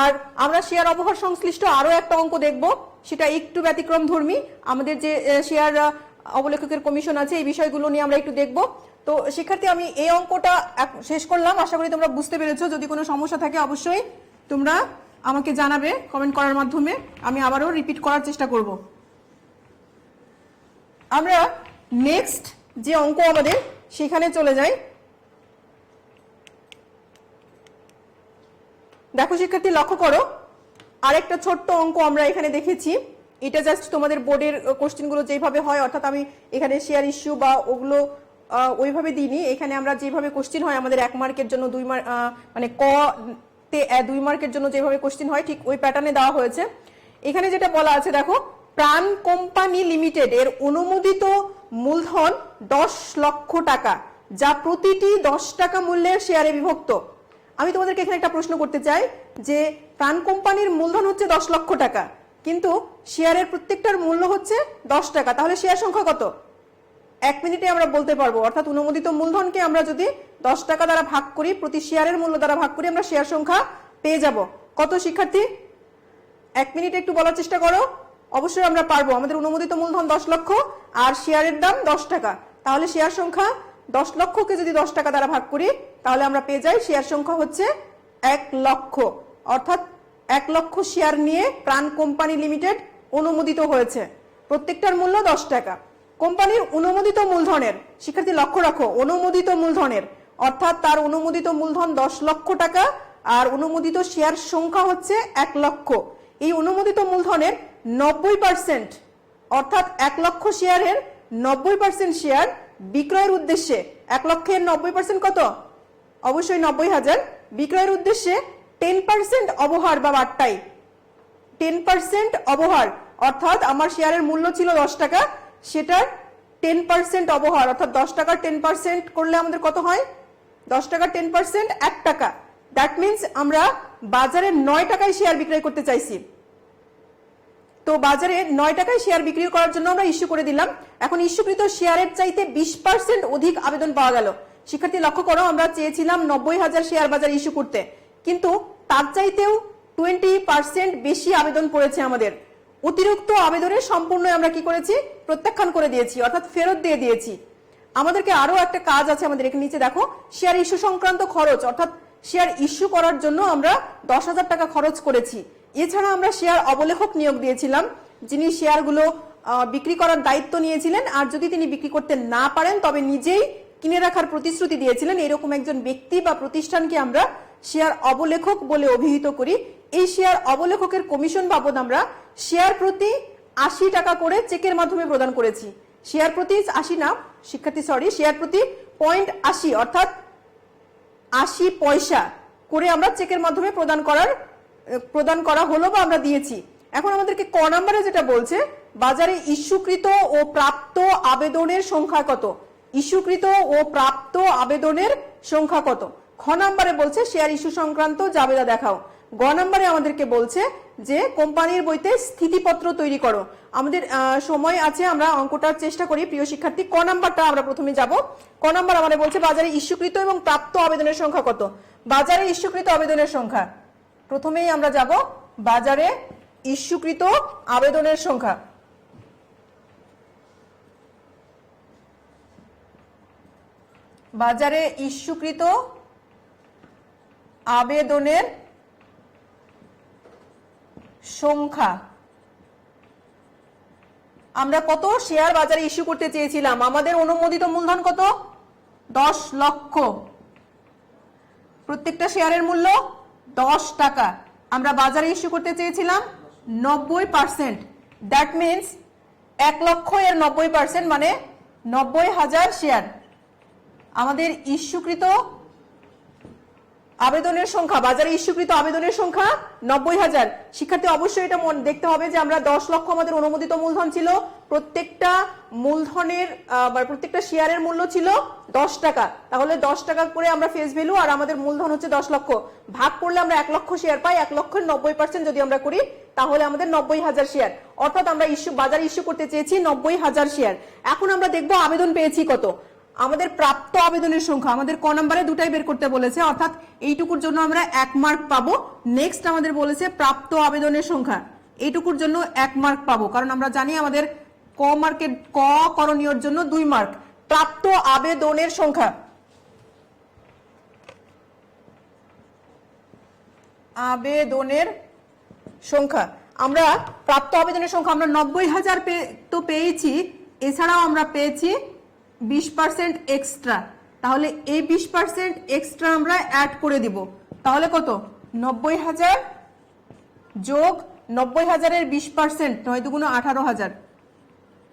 [SPEAKER 1] আর আমরা শেয়ার অবহার সংশ্লিষ্ট আরো একটা অঙ্ক দেখব, সেটা একটু ব্যতিক্রম ধর্মী। আমাদের যে শেয়ার অবলেখকের কমিশন আছে, এই বিষয়গুলো নিয়ে আমরা একটু দেখব। তো শিক্ষার্থী, আমি এই অঙ্কটা শেষ করলাম। আশা করি তোমরা বুঝতে পেরেছো। যদি কোনো সমস্যা থাকে অবশ্যই তোমরা আমাকে জানাবে কমেন্ট করার মাধ্যমে, আমি আবারও রিপিট করার চেষ্টা করব। আমরা নেক্সট যে অঙ্ক আমাদের, সেখানে চলে যাই। দেখো শিক্ষার্থী, লক্ষ্য করো, আরেকটা ছোট্ট অঙ্ক আমরা এখানে দেখেছি। এটা জাস্ট তোমাদের বোর্ডের কোশ্চেনগুলো যেভাবে হয়, অর্থাৎ আমি এখানে শেয়ার ইস্যু বা ওগুলো ওইভাবে দিইনি। এখানে আমরা যেভাবে কোশ্চেন হয় আমাদের 1 মার্কের জন্য 2 মার্ক, মানে ক তে 2 মার্কের জন্য যেভাবে কোশ্চেন হয় ঠিক ওই প্যাটার্নে দেওয়া হয়েছে। এখানে যেটা বলা আছে দেখো, প্রাণ কোম্পানি লিমিটেড এর অনুমোদিত মূলধন 10 লক্ষ টাকা, যা প্রতিটি 10 টাকা মূল্যের শেয়ারে বিভক্ত। আমি তোমাদেরকে এখানে একটা প্রশ্ন করতে চাই যে প্রাণ কোম্পানির মূলধন হচ্ছে 10 লক্ষ টাকা, কিন্তু শেয়ারের প্রত্যেকটার মূল্য হচ্ছে 10 টাকা, তাহলে শেয়ার সংখ্যা কত? 1 মিনিটে আমরা বলতে পারবো। অর্থাৎ অনুমোদিত মূলধনকে আমরা যদি 10 টাকা দ্বারা ভাগ করি, প্রতি শেয়ারের মূল্য দ্বারা ভাগ করি, আমরা শেয়ার সংখ্যা পেয়ে যাব। কত শিক্ষার্থী? 1 মিনিটে একটু বলার চেষ্টা করো। অবশ্যই আমরা পারবো। আমাদের অনুমোদিত মূলধন 10 লক্ষ আর শেয়ারের দাম 10 টাকা, তাহলে শেয়ার সংখ্যা 10 লক্ষকে যদি 10 টাকা দ্বারা ভাগ করি, তাহলে আমরা পেয়ে যাই শেয়ার সংখ্যা হচ্ছে 1 লক্ষ। অর্থাৎ 1 লক্ষ শেয়ার নিয়ে প্রাণ কোম্পানি লিমিটেড অনুমোদিত হয়েছে, প্রত্যেকটার মূল্য 10 টাকা। কোম্পানির অনুমোদিত মূলধনের, শিক্ষার্থী লক্ষ্য রাখো, অনুমোদিত মূলধনের, অর্থাৎ তার অনুমোদিত মূলধন 10 লক্ষ টাকা আর অনুমোদিত শেয়ার সংখ্যা হচ্ছে 1 লক্ষ। এই অনুমোদিত মূলধনের 90%, অর্থাৎ 1 লক্ষ শেয়ারের 90% শেয়ার বিক্রয়ের উদ্দেশ্যে, 1 লক্ষের 90% কত? অবশ্যই 90,000। বিক্রয়ের উদ্দেশ্যে 10% অবহার বা বাট্টাই, 10% অবহার, অর্থাৎ আমার শেয়ারের মূল্য ছিল 10 টাকা, সেটার 10% অবহার, অর্থাৎ 10 টাকার 10% করলে আমাদের কত হয়? 10 টাকার 10% 1 টাকা। দ্যাট মিনস আমরা বাজারে 9 টাকায় শেয়ার বিক্রয় করতে চাইছি। তো বাজারে 9 টাকায় শেয়ার বিক্রি করার জন্য আমরা ইস্যু করে দিলাম। এখন ইস্যুকৃত শেয়ারের চাইতে 20% অধিক আবেদন পাওয়া গেল। শিক্ষার্থী লক্ষ্য করো, আমরা চেয়েছিলাম 90,000 শেয়ার বাজারে ইস্যু করতে, কিন্তু তার চাইতেও 20% বেশি আবেদন পড়েছে আমাদের। অতিরিক্ত আবেদনের সম্পূর্ণ আমরা কি করেছি? প্রত্যাখ্যান করে দিয়েছি, অর্থাৎ ফেরত দিয়ে দিয়েছি। আমাদেরকে আরো একটা কাজ আছে আমাদের, এখানে নিচে দেখো, শেয়ার ইস্যু সংক্রান্ত খরচ, অর্থাৎ শেয়ার ইস্যু করার জন্য আমরা 10,000 টাকা খরচ করেছি। এছাড়া আমরা শেয়ার অবলেখক নিয়োগ দিয়েছিলাম, যিনি শেয়ারগুলো বিক্রি করার দায়িত্ব নিয়েছিলেন, আর যদি তিনি বিক্রি করতে না পারেন তবে নিজেই কিনে রাখার প্রতিশ্রুতি দিয়েছিলেন। এরকম একজন ব্যক্তি বা প্রতিষ্ঠানকে আমরা শেয়ার অবলেখক বলে অভিহিত করি। এই শেয়ার অবলেখকের কমিশন বাবদ আমরা শেয়ার প্রতি 80 টাকা করে চেকের মাধ্যমে প্রদান করেছি। শেয়ার প্রতি 80 না শিক্ষার্থী, সরি, শেয়ার প্রতি 0.80 অর্থাৎ 80 পয়সা করে আমরা চেকের মাধ্যমে প্রদান করা হলো বা আমরা দিয়েছি। এখন আমাদেরকে ক নম্বরে যেটা বলছে, বাজারে ইস্যুকৃত ও প্রাপ্ত আবেদনের সংখ্যা কত? ইস্যুকৃত ও প্রাপ্ত আবেদনের সংখ্যা কত? খ নম্বরে বলছে শেয়ার ইস্যু সংক্রান্ত জাবেদা দেখাও। গ নম্বরে আমাদেরকে বলছে যে কোম্পানির বইতে স্থিতিপত্র তৈরি করো। আমাদের সময় আছে, আমরা অঙ্কটার চেষ্টা করি। প্রিয় শিক্ষার্থী, ক নাম্বারটা আমরা প্রথমে যাব। ক নাম্বার আমাদের বলছে বাজারে ইস্যুকৃত এবং প্রাপ্ত আবেদনের সংখ্যা কত? বাজারে ইস্যুকৃত আবেদনের সংখ্যা, প্রথমেই আমরা যাব বাজারে ইস্যুকৃত আবেদনের সংখ্যা। বাজারে ইস্যুকৃত আবেদনের সংখ্যা, আমরা কত শেয়ার বাজারে ইস্যু করতে চেয়েছিলাম? আমাদের অনুমোদিত মূলধন কত? 10 লক্ষ। প্রত্যেকটা শেয়ারের মূল্য 10 টাকা। আমরা বাজারে ইস্যু করতে চেয়েছিলাম 90%। দ্যাট মিনস 1 লক্ষ এর 90% মানে 90,000 শেয়ার। আমাদের ইস্যুকৃত আবেদনের সংখ্যা, বাজারে ইস্যুকৃত আবেদনের সংখ্যা 90,000। শিক্ষার্থী অবশ্যই এটা দেখতে হবে যে আমরা 10 লক্ষ আমাদের অনুমোদিত মূলধন ছিল, প্রত্যেকটা মূলধনের প্রত্যেকটা শেয়ারের মূল্য ছিল 10 টাকা। তাহলে 10 টাকা করে আমরা ফেস ভ্যালু, আর আমাদের মূলধন হচ্ছে 10 লক্ষ, ভাগ করলে আমরা 1 লক্ষ শেয়ার পাই। 1 লক্ষের 90% যদি আমরা করি তাহলে আমাদের 90,000 শেয়ার, অর্থাৎ আমরা বাজারে ইস্যু করতে চেয়েছি 90,000 শেয়ার। এখন আমরা দেখবো আবেদন পেয়েছি কত। আমাদের প্রাপ্ত আবেদনের সংখ্যা আমাদের ক নম্বরে দুটাই বের করতে বলেছে, অর্থাৎ এইটুকুর জন্য আমরা 1 মার্ক পাবো। নেক্সট আমাদের বলেছে প্রাপ্ত আবেদনের সংখ্যা, এইটুকুর জন্য 1 মার্ক পাবো, কারণ আমরা জানি আমাদের ক মার্কের ক করণীয়র জন্য 2 মার্ক। প্রাপ্ত আবেদনের সংখ্যা, আবেদনের সংখ্যা আমরা প্রাপ্ত আবেদনের সংখ্যা আমরা 90,000 তো পেয়েছি, এছাড়াও আমরা পেয়েছি 20% এক্সট্রা। তাহলে এই 20% এক্সট্রা আমরা অ্যাড করে দিব। তাহলে কত? 90,000 যোগ 90,000-এর 20%, 9 দুগুণ 18,000।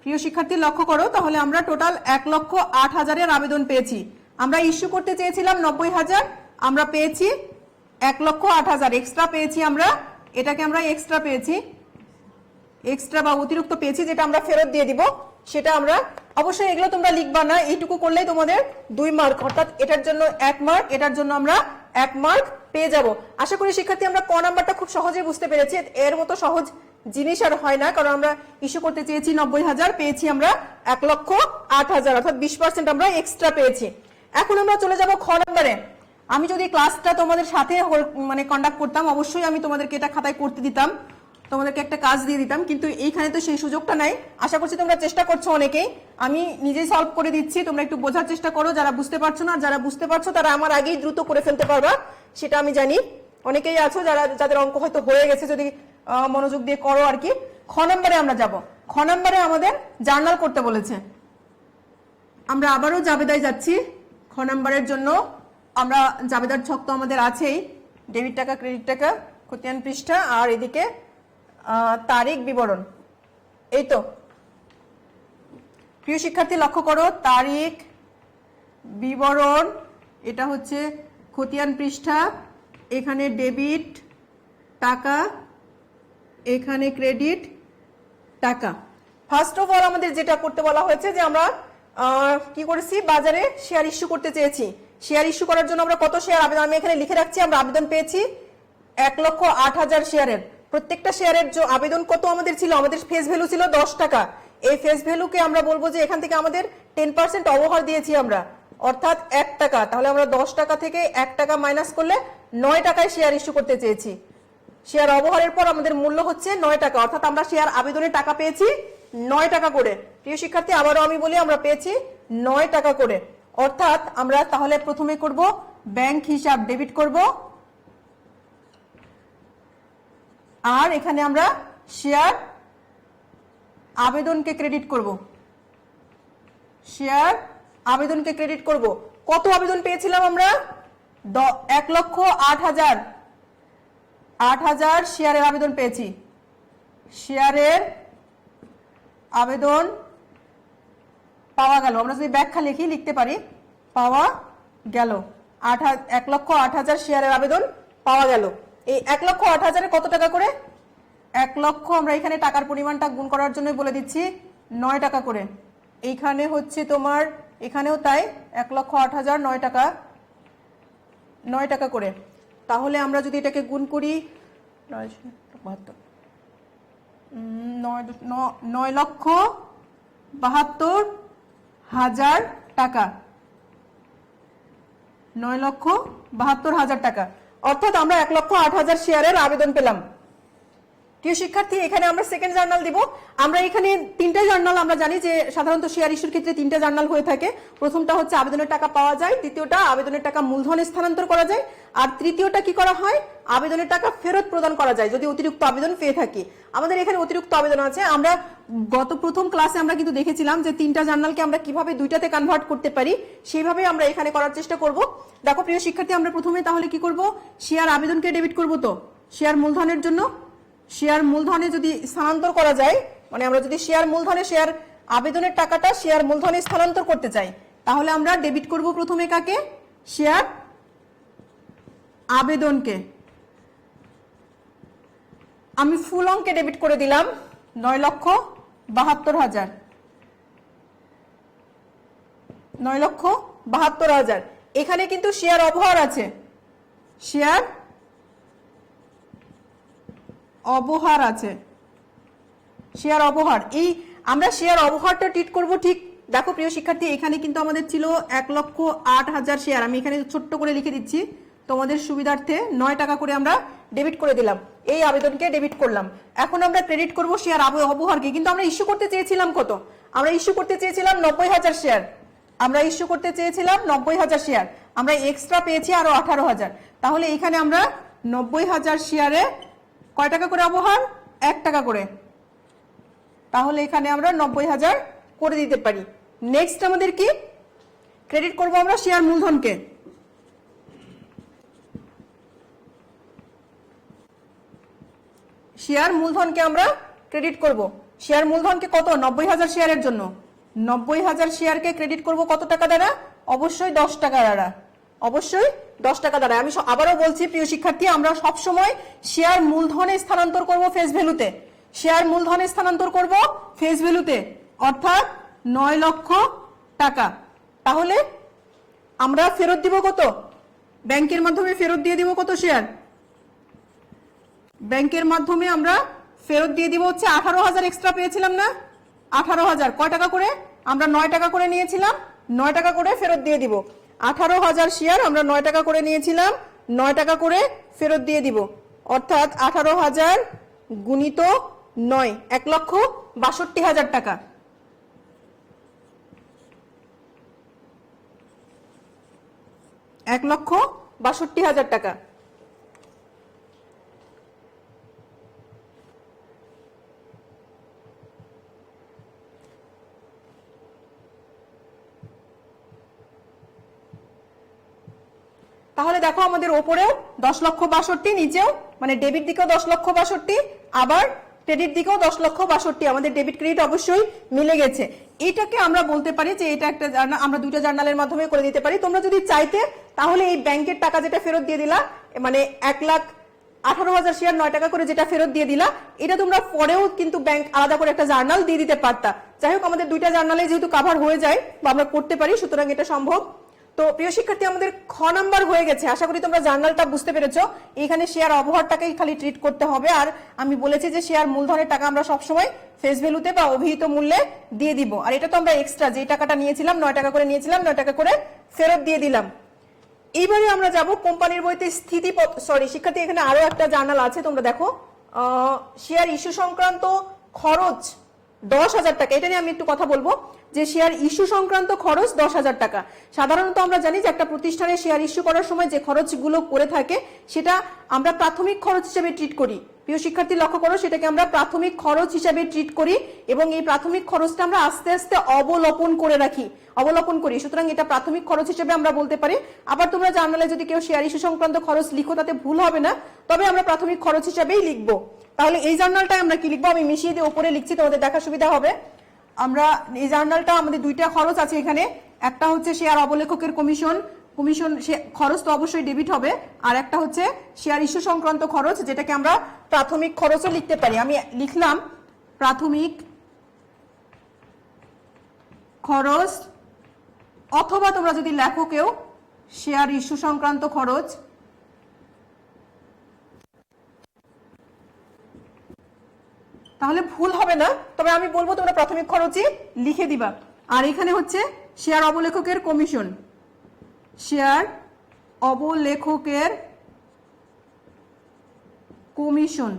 [SPEAKER 1] প্রিয় শিক্ষার্থী লক্ষ্য করো, তাহলে আমরা টোটাল 1,08,000-এর আবেদন পেয়েছি। আমরা ইস্যু করতে চেয়েছিলাম 90,000, আমরা পেয়েছি 1,08,000। এক্সট্রা পেয়েছি আমরা, এটাকে আমরা এক্সট্রা পেয়েছি, এক্সট্রা বা অতিরিক্ত পেয়েছি, যেটা আমরা ফেরত দিয়ে দিব। সেটা আমরা অবশ্যই, এগুলো তোমরা লিখবা না, এইটুকু করলেই তোমাদের 2 মার্ক, অর্থাৎ এটার জন্য 1 মার্ক, এটার জন্য আমরা 1 মার্ক পেয়ে যাব। আশা করি শিক্ষার্থী আমরা ক নাম্বারটা খুব সহজে বুঝতে পেরেছি। এর মতো সহজ জিনিস আর হয় না, কারণ আমরা ইস্যু করতে চেয়েছি 90,000, পেয়েছি আমরা 1,08,000, অর্থাৎ 20% আমরা এক্সট্রা পেয়েছি। এখন আমরা চলে যাব খ নাম্বারে। আমি যদি ক্লাসটা তোমাদের সাথে মানে কন্ডাক্ট করতাম, অবশ্যই আমি তোমাদেরকে এটা খাতায় করতে দিতাম, তোমাদেরকে একটা কাজ দিয়ে দিতাম, কিন্তু এইখানে তো সেই সুযোগটা নাই। আশা করছি তোমরা চেষ্টা করছো অনেকেই, আমি নিজেই সলভ করে দিচ্ছি, তোমরা একটু বোঝার চেষ্টা করো। যারা বুঝতে পারছো না, যারা বুঝতে পারছো তারা আমার আগেই দ্রুত করে ফেলতে পারবা, সেটা আমি জানি। অনেকেই আছো যাদের অঙ্ক হয়তো হয়ে গেছে, যদি মনোযোগ দিয়ে করো আর কি। খ নম্বরে আমরা যাব। খ নম্বরে আমাদের জার্নাল করতে বলেছে। আমরা আবারও জাবেদায় যাচ্ছি। খ নম্বরের জন্য আমরা জাবেদার ছক তো আমাদের আছেই, ডেবিট টাকা, ক্রেডিট টাকা, খতিয়ান পৃষ্ঠা, আর এদিকে তারিখ বিবরণ। এই তো প্রিয় শিক্ষার্থী লক্ষ্য করো, তারিখ বিবরণ, এটা হচ্ছে খতিয়ান পৃষ্ঠা, এখানে ডেবিট টাকা, এখানে ক্রেডিট টাকা। ফার্স্ট অফ অল আমাদের যেটা করতে বলা হয়েছে যে আমরা কি করেছি, বাজারে শেয়ার ইস্যু করতে চেয়েছি। শেয়ার ইস্যু করার জন্য আমরা কত শেয়ার আবেদন, আমি এখানে লিখে রাখছি, আমরা আবেদন পেয়েছি 1,08,000 শেয়ারের। প্রত্যেকটা শেয়ারের যে আবেদন কত আমাদের ছিল, আমাদের ফেস ভ্যালু ছিল 10 টাকা। এই ফেস ভ্যালুকে আমরা বলবো যে এখান থেকে আমাদের 10% অবহার দিয়েছি আমরা, অর্থাৎ 1 টাকা। তাহলে আমরা 10 টাকা থেকে 1 টাকা মাইনাস করলে 9 টাকায় শেয়ার ইস্যু করতে চেয়েছি। শেয়ার অবহারের পর আমাদের মূল্য হচ্ছে 9 টাকা, অর্থাৎ আমরা শেয়ার আবেদনের টাকা পেয়েছি 9 টাকা করে। প্রিয় শিক্ষার্থী আবারও আমি বলি, আমরা পেয়েছি 9 টাকা করে, অর্থাৎ আমরা তাহলে প্রথমে করব ব্যাংক হিসাব ডেবিট করব, আর এখানে আমরা শেয়ার আবেদনকে ক্রেডিট করব। শেয়ার আবেদনকে ক্রেডিট করব। কত আবেদন পেয়েছিলাম আমরা? 1,08,000 শেয়ারের আবেদন পেয়েছি। শেয়ারের আবেদন পাওয়া গেল, আমরা যদি ব্যাখ্যা লিখি লিখতে পারি, পাওয়া গেল 1,08,000 শেয়ারের আবেদন পাওয়া গেল। এই 1,08,000 কত টাকা করে? 1 লক্ষ, আমরা এখানে টাকার পরিমাণটা গুণ করার জন্য বলে দিচ্ছি 9 টাকা করে। এইখানে হচ্ছে তোমার, এখানেও তাই 1,08,000 9 টাকা করে। তাহলে আমরা যদি এটাকে গুণ করি 9,72,000 টাকা, 9,72,000 টাকা, অর্থাৎ আমরা 1,08,000 শেয়ারের আবেদন পেলাম। প্রিয় শিক্ষার্থী এখানে আমরা সেকেন্ড জার্নাল দিব। আমরা এখানে 3টা জার্নাল, আমরা জানি যে সাধারণত শেয়ার ইস্যুর ক্ষেত্রে 3টা জার্নাল হয়ে থাকে। প্রথমটা হচ্ছে আবেদনের টাকা পাওয়া যায়, দ্বিতীয়টা আবেদনের টাকা মূলধনে স্থানান্তর করা যায়, আর তৃতীয়টা কি করা হয়, আবেদনের টাকা ফেরত প্রদান করা যায় যদি অতিরিক্ত আবেদন পেয়ে থাকি। আমাদের এখানে অতিরিক্ত আবেদন আছে। আমরা গত প্রথম ক্লাসে আমরা কিন্তু দেখেছিলাম যে 3টা জার্নালকে আমরা কিভাবে 2টাতে কনভার্ট করতে পারি, সেইভাবে আমরা এখানে করার চেষ্টা করব। দেখো প্রিয় শিক্ষার্থী, আমরা প্রথমে তাহলে কি করব, শেয়ার আবেদনকে ডেবিট করব। তো শেয়ার মূলধনের জন্য শেয়ার মূলধনে যদি স্থানান্তর করা যায়, মানে আমরা যদি শেয়ার মূলধনে শেয়ার আবেদনের টাকাটা শেয়ার মূলধনে স্থানান্তর করতে চাই, তাহলে আমরা ডেবিট করব প্রথমে কাকে, শেয়ার আবেদনকে। আমি ফুল অঙ্কে ডেবিট করে দিলাম 9,72,000, 9,72,000। এখানে কিন্তু শেয়ার অবহার আছে, শেয়ার অবহার আছে, শেয়ার অবহার। এই আমরা শেয়ার অবহারটা ট্রিট করব ঠিক দেখো প্রিয় শিক্ষার্থী, এখানে কিন্তু আমাদের ছিল 1,08,000 শেয়ার। আমি এখানে ছোট্ট করে লিখে দিচ্ছি তোমাদের সুবিধার্থে, 9 টাকা করে আমরা ডেবিট করে দিলাম, এই আবেদনকে ডেবিট করলাম। এখন আমরা ক্রেডিট করব শেয়ার অবহারকে। কিন্তু আমরা ইস্যু করতে চেয়েছিলাম কত? আমরা ইস্যু করতে চেয়েছিলাম 90,000 শেয়ার। আমরা ইস্যু করতে চেয়েছিলাম 90,000 শেয়ার, আমরা এক্সট্রা পেয়েছি আরো 18,000। তাহলে এখানে আমরা 90,000 শেয়ারে কয় টাকা করে অবহার? 1 টাকা করে। তাহলে এখানে আমরা 90,000 করে দিতে পারি। নেক্সট আমাদের কি ক্রেডিট করব? আমরা শেয়ার মূলধনকে। শেয়ার মূলধনকে আমরা ক্রেডিট করব। শেয়ার মূলধনকে কত? 90,000 শেয়ারের জন্য 90,000 শেয়ারকে ক্রেডিট করব কত টাকা দ্বারা? অবশ্যই 10 টাকা দ্বারা, অবশ্যই 10 টাকা দ্বারা। আমি আবারও বলছি প্রিয় শিক্ষার্থী, আমরা সব সময় শেয়ার মূলধনে স্থানান্তর করব ফেস ভ্যালুতে। শেয়ার মূলধনে স্থানান্তর করব ফেস ভ্যালুতে, অর্থাৎ 9 লক্ষ টাকা। তাহলে আমরা ফেরত দিব কত? ব্যাংকের মাধ্যমে ফেরত দিয়ে দিব কত শেয়ার? ব্যাংকের মাধ্যমে আমরা ফেরত দিয়ে দিব হচ্ছে 18,000 এক্সট্রা পেয়েছিলাম না? 18,000 কয় টাকা করে? আমরা 9 টাকা করে নিয়েছিলাম, 9 টাকা করে ফেরত দিয়ে দিব। 18,000 শেয়ার আমরা 9 টাকা করে নিয়েছিলাম, 9 টাকা করে ফেরত দিয়ে দিব, অর্থাৎ 18,000 গুণিত 9, 1,62,000 টাকা। $1,62,000 টাকা। তাহলে দেখো আমাদের ওপরেও 10,62,000, নিচেও মানে ডেবিট দিকেও 10,62,000, আবার ক্রেডিট দিকেও 10,62,000। আমাদের ডেবিট ক্রেডিট অবশ্যই মিলে গেছে। এটাকে আমরা বলতে পারি যে এটা একটা জার্নাল, আমরা দুইটা জার্নালের মাধ্যমে করে দিতে পারি। তোমরা যদি চাইতে তাহলে এই ব্যাংকের টাকা যেটা ফেরত দিয়ে দিলা, মানে 1,18,000 শেয়ার 9 টাকা করে যেটা ফেরত দিয়ে দিলা, এটা তোমরা পরেও কিন্তু ব্যাংক আলাদা করে একটা জার্নাল দিয়ে দিতে পারতা। যাই হোক, আমাদের দুইটা জার্নালে যেহেতু কভার হয়ে যায় বা আমরা করতে পারি, সুতরাং এটা সম্ভব। তো প্রিয় শিক্ষার্থী, আমাদের খ নাম্বার হয়ে গেছে। আশা করি তোমরা জার্নালটা বুঝতে পেরেছো। এখানে শেয়ার অবহারটাকেই খালি ট্রিট করতে হবে। আর আমি বলেছি যে শেয়ার মূলধনের টাকা আমরা সবসময় ফেস ভ্যালুতে বা অভিহিত মূল্যে দিয়ে দিব। আর এটা তো আমরা এক্সট্রা যে টাকাটা নিয়েছিলাম, 9 টাকা করে নিয়েছিলাম, 9 টাকা করে ফেরত দিয়ে দিলাম। এইবারে আমরা যাব কোম্পানির বইতে স্থিতিপত্র। সরি শিক্ষার্থী, এখানে আরো একটা জার্নাল আছে, তোমরা দেখো। শেয়ার ইস্যু সংক্রান্ত খরচ 10,000 টাকা। এটা নিয়ে আমি একটু কথা বলবো যে শেয়ার ইস্যু সংক্রান্ত খরচ 10,000 টাকা। সাধারণত আমরা জানি যে একটা প্রতিষ্ঠানে শেয়ার ইস্যু করার সময় যে খরচগুলো করে থাকে সেটা আমরা প্রাথমিক খরচ হিসেবে ট্রিট করি। প্রিয় শিক্ষার্থী লক্ষ্য করো, সেটাকে আমরা প্রাথমিক খরচ হিসেবে ট্রিট করি এবং এই প্রাথমিক খরচটা আমরা আস্তে আস্তে অবলোপন করি। সুতরাং এটা প্রাথমিক খরচ হিসেবে আমরা বলতে পারি। আবার তোমরা জার্নালে যদি কেউ শেয়ার ইস্যু সংক্রান্ত খরচ লিখো তাতে ভুল হবে না, তবে আমরা প্রাথমিক খরচ হিসেবেই লিখবো। তাহলে এই জার্নালটায় আমরা কি লিখবো? আমি মিশিয়ে দিয়ে উপরে লিখছি, তোমাদের দেখা সুবিধা হবে। আমরা এই জার্নালটা, আমাদের দুইটা খরচ আছে এখানে। একটা হচ্ছে শেয়ার অবলেখকের কমিশন খরচ তো অবশ্যই ডেবিট হবে, আর একটা হচ্ছে শেয়ার ইস্যু সংক্রান্ত খরচ, যেটাকে আমরা প্রাথমিক খরচও লিখতে পারি। আমি লিখলাম প্রাথমিক খরচ, অথবা তোমরা যদি লেখো কেউ শেয়ার ইস্যু সংক্রান্ত খরচ। তাহলে ভুল হবে না, তবে আমি বলবো তোমরা প্রাথমিক খরচই লিখে দিবা। আর এখানে হচ্ছে শেয়ার অবলেখকের কমিশন, শেয়ার অবলেখকের কমিশন।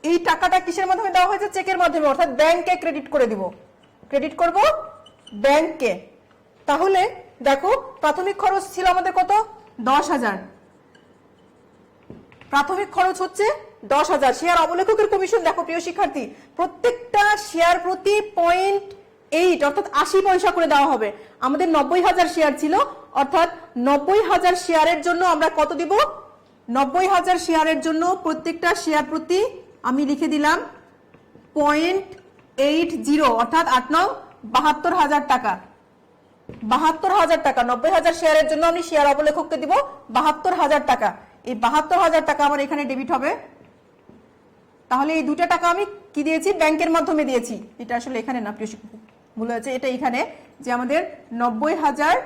[SPEAKER 1] এই টাকাটা কিসের মাধ্যমে দেওয়া হয়েছে? চেকের মাধ্যমে, অর্থাৎ ব্যাংকে ক্রেডিট করে দিব, ক্রেডিট করব ব্যাংকে। তাহলে দেখো প্রাথমিক খরচ ছিল আমাদের কত? 10,000। প্রাথমিক খরচ হচ্ছে 10,000। শেয়ার অবলেখকের কমিশন দেখো প্রিয় শিক্ষার্থী, প্রত্যেকটা শেয়ার প্রতি 0.8 অর্থাৎ 80 পয়সা করে দেওয়া হবে। আমাদের 90,000 শেয়ার ছিল, অর্থাৎ 90,000 শেয়ারের জন্য আমরা কত দিব? 90,000 শেয়ারের জন্য প্রত্যেকটা শেয়ার প্রতি আমি লিখে দিলাম 0.80, অর্থাৎ 8,9,72,000 টাকা। 72,000 টাকা 90,000 শেয়ারের জন্য আমি শেয়ার অবলেখককে দিব 72,000 টাকা। এই 72,000 টাকা আমার এখানে ডেবিট হবে। তাহলে এই দুটা টাকা আমি কি দিয়েছি? ব্যাংকের মাধ্যমে দিয়েছি। এটা আসলে এখানে না, প্রিয় শিক্ষক ভুল হয়েছে, এটা এখানে যে আমাদের 90,000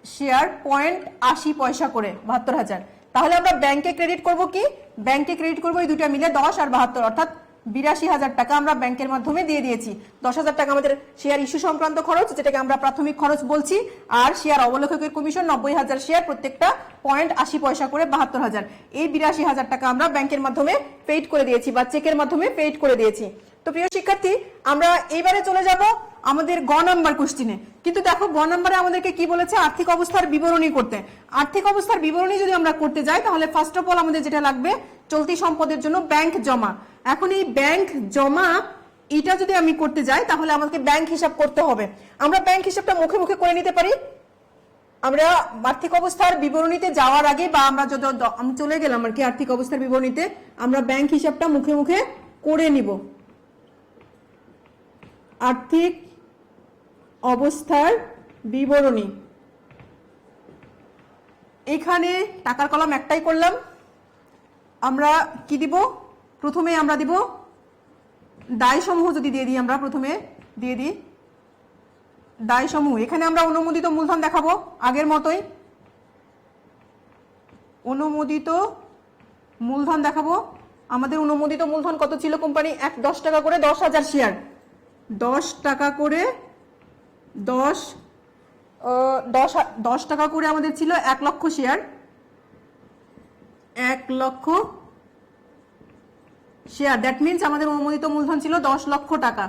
[SPEAKER 1] শেয়ার 0.80 পয়সা করে 72,000। তাহলে আমরা ব্যাংকে ক্রেডিট করব কি? ব্যাংকে ক্রেডিট করব এই দুটা মিলে 10 আর 72, অর্থাৎ 82,000 টাকা আমরা ব্যাংকের মাধ্যমে দিয়ে দিয়েছি। 10,000 টাকা আমাদের শেয়ার ইস্যু সংক্রান্ত খরচ, যেটাকে আমরা প্রাথমিক খরচ বলছি, আর শেয়ার অবলেখকের কমিশন 90,000 শেয়ার, প্রত্যেকটা 0.80 পয়সা করে 72,000। এই 82,000 টাকা আমরা ব্যাংকের মাধ্যমে পেইড করে দিয়েছি বা চেকের মাধ্যমে পেইড করে দিয়েছি। তো প্রিয় শিক্ষার্থী, আমরা এইবারে চলে যাব আমাদের গ নাম্বার কোশ্চিনে। কিন্তু দেখো গ নাম্বারে আমাদেরকে কি বলেছে, আর্থিক অবস্থার বিবরণী করতে। আর্থিক অবস্থার বিবরণী যদি আমরা করতে যাই তাহলে ফার্স্ট অফ অল আমাদের যেটা লাগবে চলতি সম্পদের জন্য ব্যাংক জমা। এখন এই ব্যাংক জমা এটা যদি আমি করতে যাই তাহলে আমাকে ব্যাংক হিসাব করতে হবে। আমরা ব্যাংক হিসাবটা মুখে মুখে করে নিতে পারি। আমরা আর্থিক অবস্থার বিবরণীতে যাওয়ার আগে বা আমরা যদি আমি চলে গেলাম আর কি আর্থিক অবস্থার বিবরণীতে, আমরা ব্যাংক হিসাবটা মুখে মুখে করে নিব। আর্থিক অবস্থার বিবরণী, এখানে টাকার কলাম একটাই করলাম। আমরা কি দিব, প্রথমে আমরা দিব দায় সমূহ যদি দিয়ে দিই, আমরা প্রথমে দিয়ে দিই দায় সমূহ। এখানে আমরা অনুমোদিত মূলধন দেখাবো আগের মতোই, অনুমোদিত মূলধন দেখাবো। আমাদের অনুমোদিত মূলধন কত ছিল, কোম্পানি 10 টাকা করে 10,000 শেয়ার, 10 টাকা করে 10 টাকা করে আমাদের ছিল 1 লক্ষ শেয়ার, 1 লক্ষ শেয়ার। দ্যাট মিনস আমাদের অনুমোদিত মূলধন ছিল 10 লক্ষ টাকা।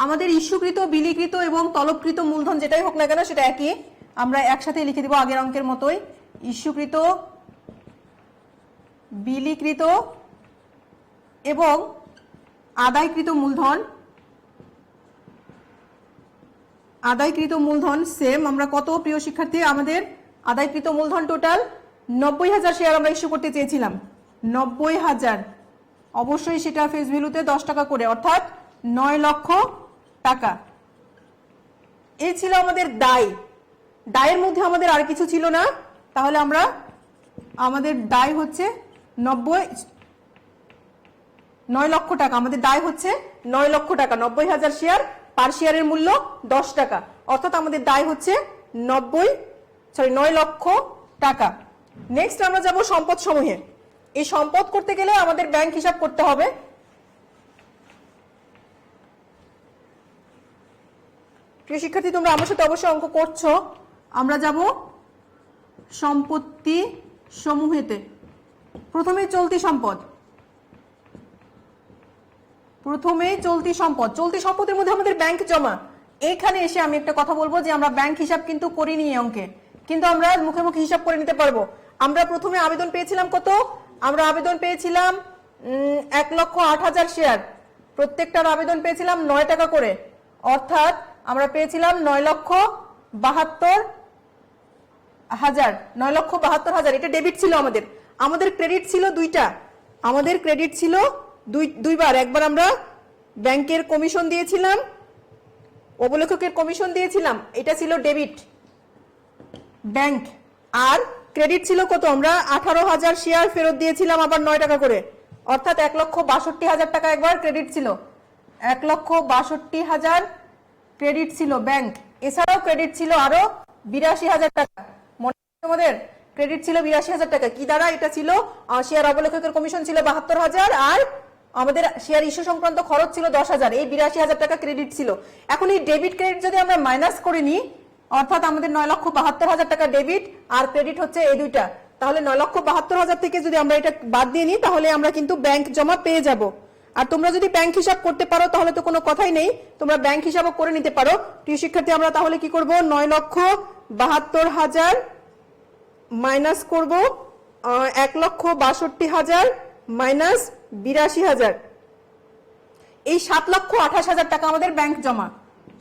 [SPEAKER 1] আমাদের ইস্যুকৃত, বিলিকৃত এবং তলবকৃত মূলধন যেটাই হোক না কেন সেটা একই, আমরা একসাথে লিখে দিব আগের অঙ্কের মতোই। ইস্যুকৃত, বিলিকৃত এবং আদায়কৃত মূলধন, আদায়কৃত মূলধন সেম। আমরা কত প্রিয় শিক্ষার্থী, আমাদের আদায়কৃত মূলধন টোটাল 90,000 শেয়ার আমরা ইস্যু করতে চেয়েছিলাম। 90,000, অবশ্যই সেটা ফেস ভ্যালুতে 10 টাকা করে, অর্থাৎ 9 লক্ষ টাকা। এই ছিল আমাদের দায়। দায়ের মধ্যে আমাদের আর কিছু ছিল না, তাহলে আমরা আমাদের দায় হচ্ছে 9 লক্ষ টাকা। আমাদের দায় হচ্ছে 9 লক্ষ টাকা। 90,000 শেয়ার, পার শেয়ারের মূল্য 10 টাকা, অর্থাৎ আমাদের দায় হচ্ছে 9 লক্ষ টাকা। নেক্সট আমরা যাব সম্পদ সমূহে। এই সম্পদ করতে গেলে আমাদের ব্যাংক হিসাব করতে হবে। প্রিয় শিক্ষার্থী, তোমরা আমার সাথে অবশ্যই অঙ্ক করছো। আমরা যাব সম্পত্তি সমূহেতে। প্রথমে চলতি সম্পদ, প্রথমেই চলতি সম্পদ। চলতি সম্পদের মধ্যে আমাদের ব্যাংক জমা। এইখানে এসে আমি একটা কথা বলবো যে আমরা ব্যাংক হিসাব কিন্তু করিনি এই অঙ্কে, কিন্তু আমরা মুখে মুখে হিসাব করে নিতে পারবো। আমরা প্রথমে আবেদন পেয়েছিলাম কত, আমরা আবেদন পেয়েছিলাম 1,08,000 শেয়ার, প্রত্যেকটার আবেদন পেয়েছিলাম 9 টাকা করে, অর্থাৎ আমরা পেয়েছিলাম 9,72,000। এটা ডেবিট ছিল আমাদের। আমাদের ক্রেডিট ছিল দুইটা, আমাদের ক্রেডিট ছিল দুইবার। একবার আমরা ব্যাংকের কমিশন দিয়েছিলাম, অবলেখকের কমিশন দিয়েছিলাম, এটা ছিল ডেবিট ব্যাংক। আর ক্রেডিট ছিল কত, আমরা 18,000 শেয়ার ফেরত দিয়েছিলাম আবার 9 টাকা করে, অর্থাৎ 1,62,000 টাকা একবার ক্রেডিট ছিল। 1,62,000 ক্রেডিট ছিল ব্যাংক। এছাড়াও ক্রেডিট ছিল আরো 82,000 টাকা। মনে আছে তোমাদের, ক্রেডিট ছিল 82,000 টাকা। কি দ্বারা? এটা ছিল শেয়ার অবলেখকের কমিশন ছিল 72,000 আর আমাদের শেয়ার ইস্যু সংক্রান্ত খরচ ছিল 10,000। এই 82,000 টাকা ক্রেডিট ছিল। এখন এই ডেবিট ক্রেডিট যদি আমরা মাইনাস করে নিই, অর্থাৎ আমাদের 9,72,000 টাকা ডেবিট আর ক্রেডিট হচ্ছে এই দুইটা, তাহলে 9,72,000 থেকে যদি আমরা এটা বাদ দিয়ে নিই তাহলে আমরা কিন্তু ব্যাংক জমা পেয়ে যাব। আর তোমরা যদি ব্যাংক হিসাব করতে পারো তাহলে তো কোনো কথাই নেই, তোমরা ব্যাংক হিসাবও করে নিতে পারো। প্রিয় শিক্ষার্থী, আমরা তাহলে কি করব, 9,72,000 মাইনাস করব 1,62,000 মাইনাস 82,000, এই 7,28,000 টাকা আমাদের ব্যাংক জমা।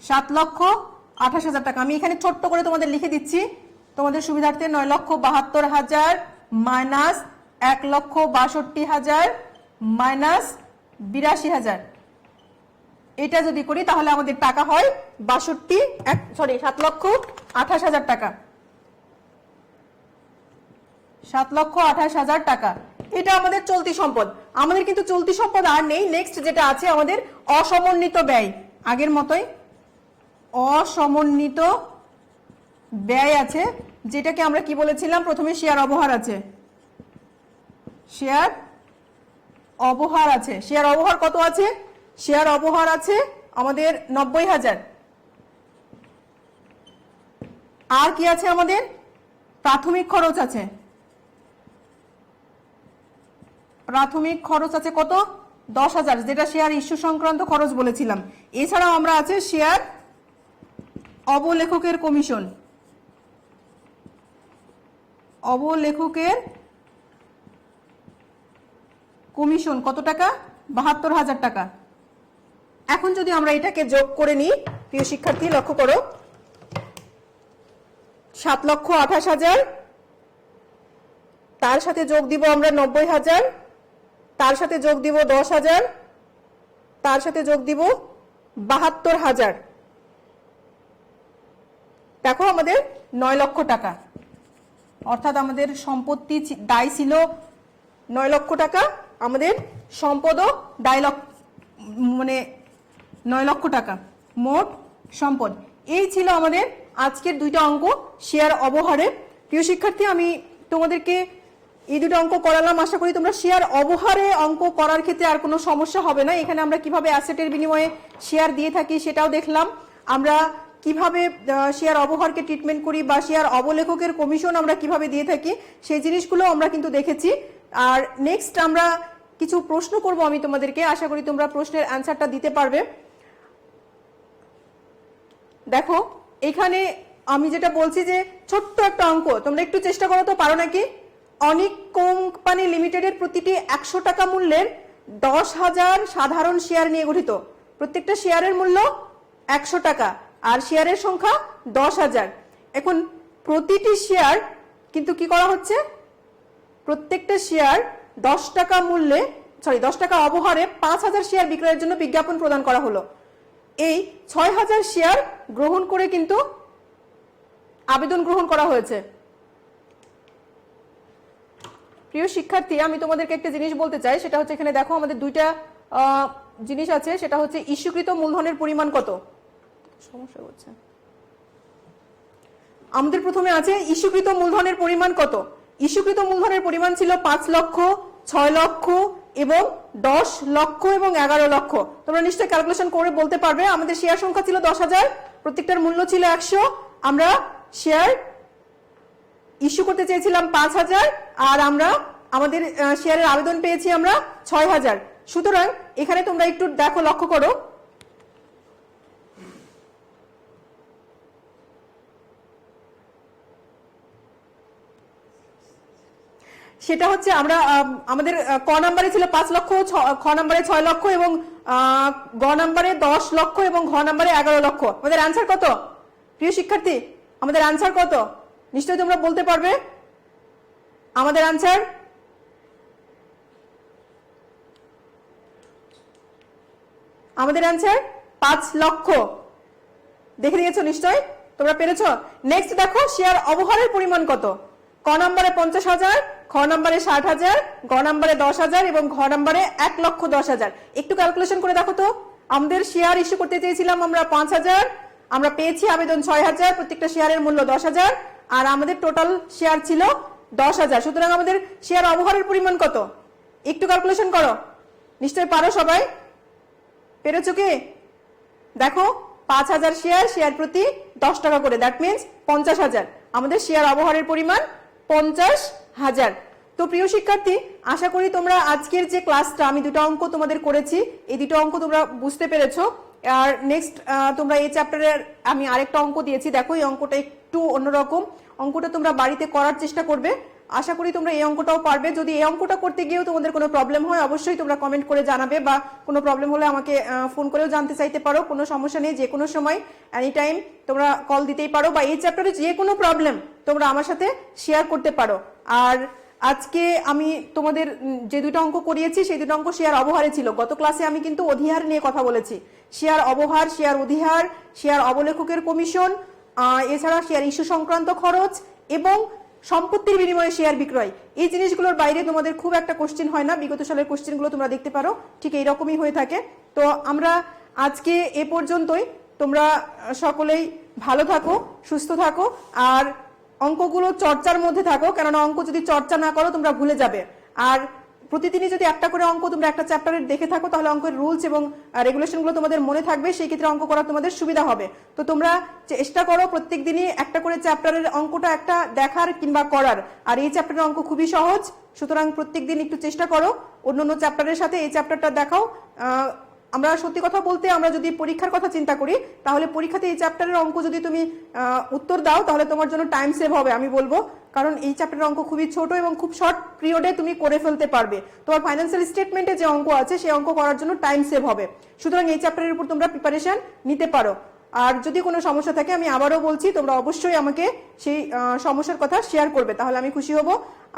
[SPEAKER 1] 7,28,000 টাকা। আমি এখানে ছোট্ট করে তোমাদের লিখে দিচ্ছি তোমাদের সুবিধার্থে। 9,72,000 মাইনাস 1,62,000 মাইনাস 82,000, এটা যদি করি তাহলে আমাদের টাকা হয় 7,28,000 টাকা। 7,28,000 টাকা, এটা আমাদের চলতি সম্পদ। আমাদের কিন্তু চলতি সম্পদ আর নেই। নেক্সট যেটা আছে আমাদের অসমন্বিত ব্যয়। আগের মতোই অসমন্বিত ব্যয় আছে, যেটাকে আমরা কি বলেছিলাম, প্রথমে শেয়ার অবহার আছে, শেয়ার অবহার আছে, শেয়ার অবহার কত আছে? শেয়ার অবহার আছে আমাদের 90,000। আর কি আছে আমাদের? প্রাথমিক খরচ আছে, প্রাথমিক খরচ আছে কত? 10,000, যেটা শেয়ার ইস্যু সংক্রান্ত খরচ বলেছিলাম। এছাড়াও আমরা আছে শেয়ার অবলেখকের কমিশন, অবলেখকের কমিশন কত টাকা? 72,000 টাকা। এখন যদি আমরা এটাকে যোগ করে নিই, প্রিয় শিক্ষার্থী লক্ষ্য করো, 7,28,000, তার সাথে যোগ দিব আমরা 90,000, তার সাথে যোগ দিব 10,000, তার সাথে যোগ দিব 72,000। দেখো আমাদের 9 লক্ষ টাকা, অর্থাৎ আমাদের সম্পত্তি দায় ছিল 9 লক্ষ টাকা, আমাদের সম্পদও দায় মানে 9 লক্ষ টাকা মোট সম্পদ। এই ছিল আমাদের আজকের দুইটা অঙ্ক শেয়ার অবহারে। প্রিয় শিক্ষার্থী, আমি তোমাদেরকে এই দুটো অঙ্ক করালাম, আশা করি তোমরা শেয়ার অবহারে অঙ্ক করার ক্ষেত্রে আর কোনো সমস্যা হবে না। এখানে আমরা কিভাবে অ্যাসেটের বিনিময়ে শেয়ার দিয়ে থাকি সেটাও দেখলাম, আমরা কিভাবে শেয়ার অবহারকে ট্রিটমেন্ট করি বা শেয়ার অবলেখকের কমিশন আমরা কিভাবে দিয়ে থাকি সেই জিনিসগুলো আমরা কিন্তু দেখেছি। আর নেক্সট আমরা কিছু প্রশ্ন করব আমি তোমাদেরকে, আশা করি তোমরা প্রশ্নের অ্যান্সারটা দিতে পারবে। দেখো এখানে আমি যেটা বলছি যে ছোট্ট একটা অঙ্ক, তোমরা একটু চেষ্টা করো তো, পারো নাকি? অনিক কোম্পানি লিমিটেডের প্রতিটি 100 টাকা মূল্যের 10,000 সাধারণ শেয়ার নিয়ে গঠিত। প্রত্যেকটা শেয়ারের মূল্য 100 টাকা আর শেয়ারের সংখ্যা 10,000। এখন প্রতিটি শেয়ার কিন্তু কি করা হচ্ছে? প্রত্যেকটা শেয়ার 10 টাকা মূল্যে 10 টাকা অবহারে 5,000 শেয়ার বিক্রয়ের জন্য বিজ্ঞাপন প্রদান করা হলো। এই 6,000 শেয়ার গ্রহণ করে কিন্তু আবেদন গ্রহণ করা হয়েছে। প্রিয় শিক্ষার্থী, আমি তোমাদেরকে একটা জিনিস বলতে চাই, সেটা হচ্ছে এখানে দেখো আমাদের দুইটা জিনিস আছে, সেটা হচ্ছে ইস্যুকৃত মূলধনের পরিমাণ কত। সমস্যা হচ্ছে, আমাদের প্রথমে আছে ইস্যুকৃত মূলধনের পরিমাণ কত। ইস্যুকৃত মূলধনের পরিমাণ ছিল 5 লক্ষ, 6 লক্ষ এবং 10 লক্ষ এবং 11 লক্ষ। তোমরা নিশ্চয়ই ক্যালকুলেশন করে বলতে পারবে। আমাদের শেয়ার সংখ্যা ছিল 10,000, প্রত্যেকটার মূল্য ছিল 100, আমরা শেয়ার ইস্যু করতে চেয়েছিলাম 5,000 আর আমরা আমাদের শেয়ারের আবেদন পেয়েছি আমরা 6,000। সুতরাং এখানে তোমরা একটু দেখো, লক্ষ্য করো, সেটা হচ্ছে আমরা আমাদের ক নাম্বারে ছিল 5 লক্ষ, খ নাম্বারে 6 লক্ষ এবং গ নাম্বারে 10 লক্ষ এবং ঘ নাম্বারে 11 লক্ষ। আমাদের আনসার কত প্রিয় শিক্ষার্থী? আমাদের আনসার কত নিশ্চয়ই তোমরা বলতে পারবে। আমাদের আনসার আমাদের আনসার 5 লক্ষ। দেখে নিয়েছো নিশ্চয়, তোমরা পেরেছো। নেক্সট দেখো শেয়ার অবহারের পরিমাণ কত। ক নম্বরে 50,000, খ নম্বরে 60,000, গ নম্বরে 10,000 এবং ঘ নম্বরে 1,10,000। একটু ক্যালকুলেশন করে দেখো তো, আমাদের শেয়ার ইস্যু করতে চেয়েছিলাম আমরা 5,000, আমরা পেয়েছি আবেদন 6,000, প্রত্যেকটা শেয়ারের মূল্য 10,000 আর আমাদের টোটাল শেয়ার ছিল 10,000। সুতরাং আমাদের শেয়ার অবহারের পরিমাণ কত একটু ক্যালকুলেশন করো, নিশ্চয়ই পারো সবাই। পেরেছো কি? দেখো 5,000 শেয়ার, শেয়ার প্রতি 10 টাকা করে, দ্যাট মিনস 50,000। আমাদের শেয়ার অবহারের পরিমাণ 50,000। তো প্রিয় শিক্ষার্থী, আশা করি তোমরা আজকের যে ক্লাসটা আমি দুটো অঙ্ক তোমাদের করেছি, এই দুটো অঙ্ক তোমরা বুঝতে পেরেছো। আর নেক্সট তোমরা এই চ্যাপ্টারের আমি আরেকটা অঙ্ক দিয়েছি, দেখো এই অঙ্কটা একটু অন্যরকম। অঙ্কটা তোমরা বাড়িতে করার চেষ্টা করবে, আশা করি তোমরা এই অঙ্কটাও পারবে। যদি এই অঙ্কটা করতে গিয়েও তোমাদের কোনো প্রবলেম হয় অবশ্যই তোমরা কমেন্ট করে জানাবে, বা কোনো প্রবলেম হলে আমাকে ফোন করেও জানতে চাইতে পারো, কোনো সমস্যা নেই। যে কোনো সময় এনি টাইম তোমরা কল দিতেই পারো, বা এই চ্যাপ্টারে যে কোনো প্রবলেম তোমরা আমার সাথে শেয়ার করতে পারো। আর আজকে আমি তোমাদের যে দুটো অঙ্ক করিয়েছি সেই দুটো অঙ্ক শেয়ার অবহারে ছিল। গত ক্লাসে আমি কিন্তু অধিহার নিয়ে কথা বলেছি, শেয়ার অবহার, শেয়ার অধিহার, শেয়ার অবলেখকের কমিশন, এছাড়া শেয়ার ইস্যু সংক্রান্ত খরচ এবং সম্পত্তির বিনিময়ে শেয়ার বিক্রয়। এই জিনিসগুলোর বাইরে তোমাদের খুব একটা কোশ্চেন হয় না, বিগত সালের কোশ্চেনগুলো তোমরা দেখতে পারো, ঠিক এইরকমই হয়ে থাকে। তো আমরা আজকে এ পর্যন্তই। তোমরা সকলেই ভালো থাকো, সুস্থ থাকো আর অঙ্কগুলো চর্চার মধ্যে থাকো, কেননা অঙ্ক যদি চর্চা না করো তোমরা ভুলে যাবে। আর প্রতিদিনই যদি একটা করে অঙ্ক তোমরা একটা চ্যাপ্টারের দেখে থাকো তাহলে অঙ্কের রুলস এবং রেগুলেশনগুলো তোমাদের মনে থাকবে, সেই ক্ষেত্রে অঙ্ক করা তোমাদের সুবিধা হবে। তো তোমরা চেষ্টা করো প্রত্যেক দিনই একটা করে চ্যাপ্টারের অঙ্কটা একটা দেখার কিংবা করার। আর এই চ্যাপ্টারের অঙ্ক খুবই সহজ, সুতরাং প্রত্যেক দিন একটু চেষ্টা করো অন্য চ্যাপ্টারের সাথে এই চ্যাপ্টারটা দেখাও। আমরা সত্যি কথা বলতে আমরা যদি পরীক্ষার কথা চিন্তা করি তাহলে পরীক্ষাতে এই চ্যাপ্টারের অঙ্ক যদি তুমি উত্তর দাও তাহলে তোমার জন্য টাইম সেভ হবে আমি বলবো, কারণ এই চ্যাপ্টারের অঙ্ক খুবই ছোট এবং খুব শর্ট পিরিয়ডে তুমি করে ফেলতে পারবে। তোমার ফাইন্যান্সিয়াল স্টেটমেন্টে যে অঙ্ক আছে সেই অঙ্ক করার জন্য টাইম সেভ হবে। সুতরাং এই চ্যাপ্টারের উপর তোমরা প্রিপারেশন নিতে পারো। আর যদি কোনো সমস্যা থাকে আমি আবারও বলছি তোমরা অবশ্যই আমাকে সেই সমস্যার কথা শেয়ার করবে, তাহলে আমি খুশি হব।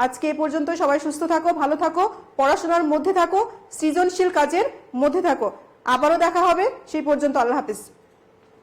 [SPEAKER 1] আজকে এ পর্যন্ত, সবাই সুস্থ থাকো, ভালো থাকো, পড়াশোনার মধ্যে থাকো, সৃজনশীল কাজের মধ্যে থাকো। আবারও দেখা হবে, সেই পর্যন্ত আল্লাহ হাফিজ।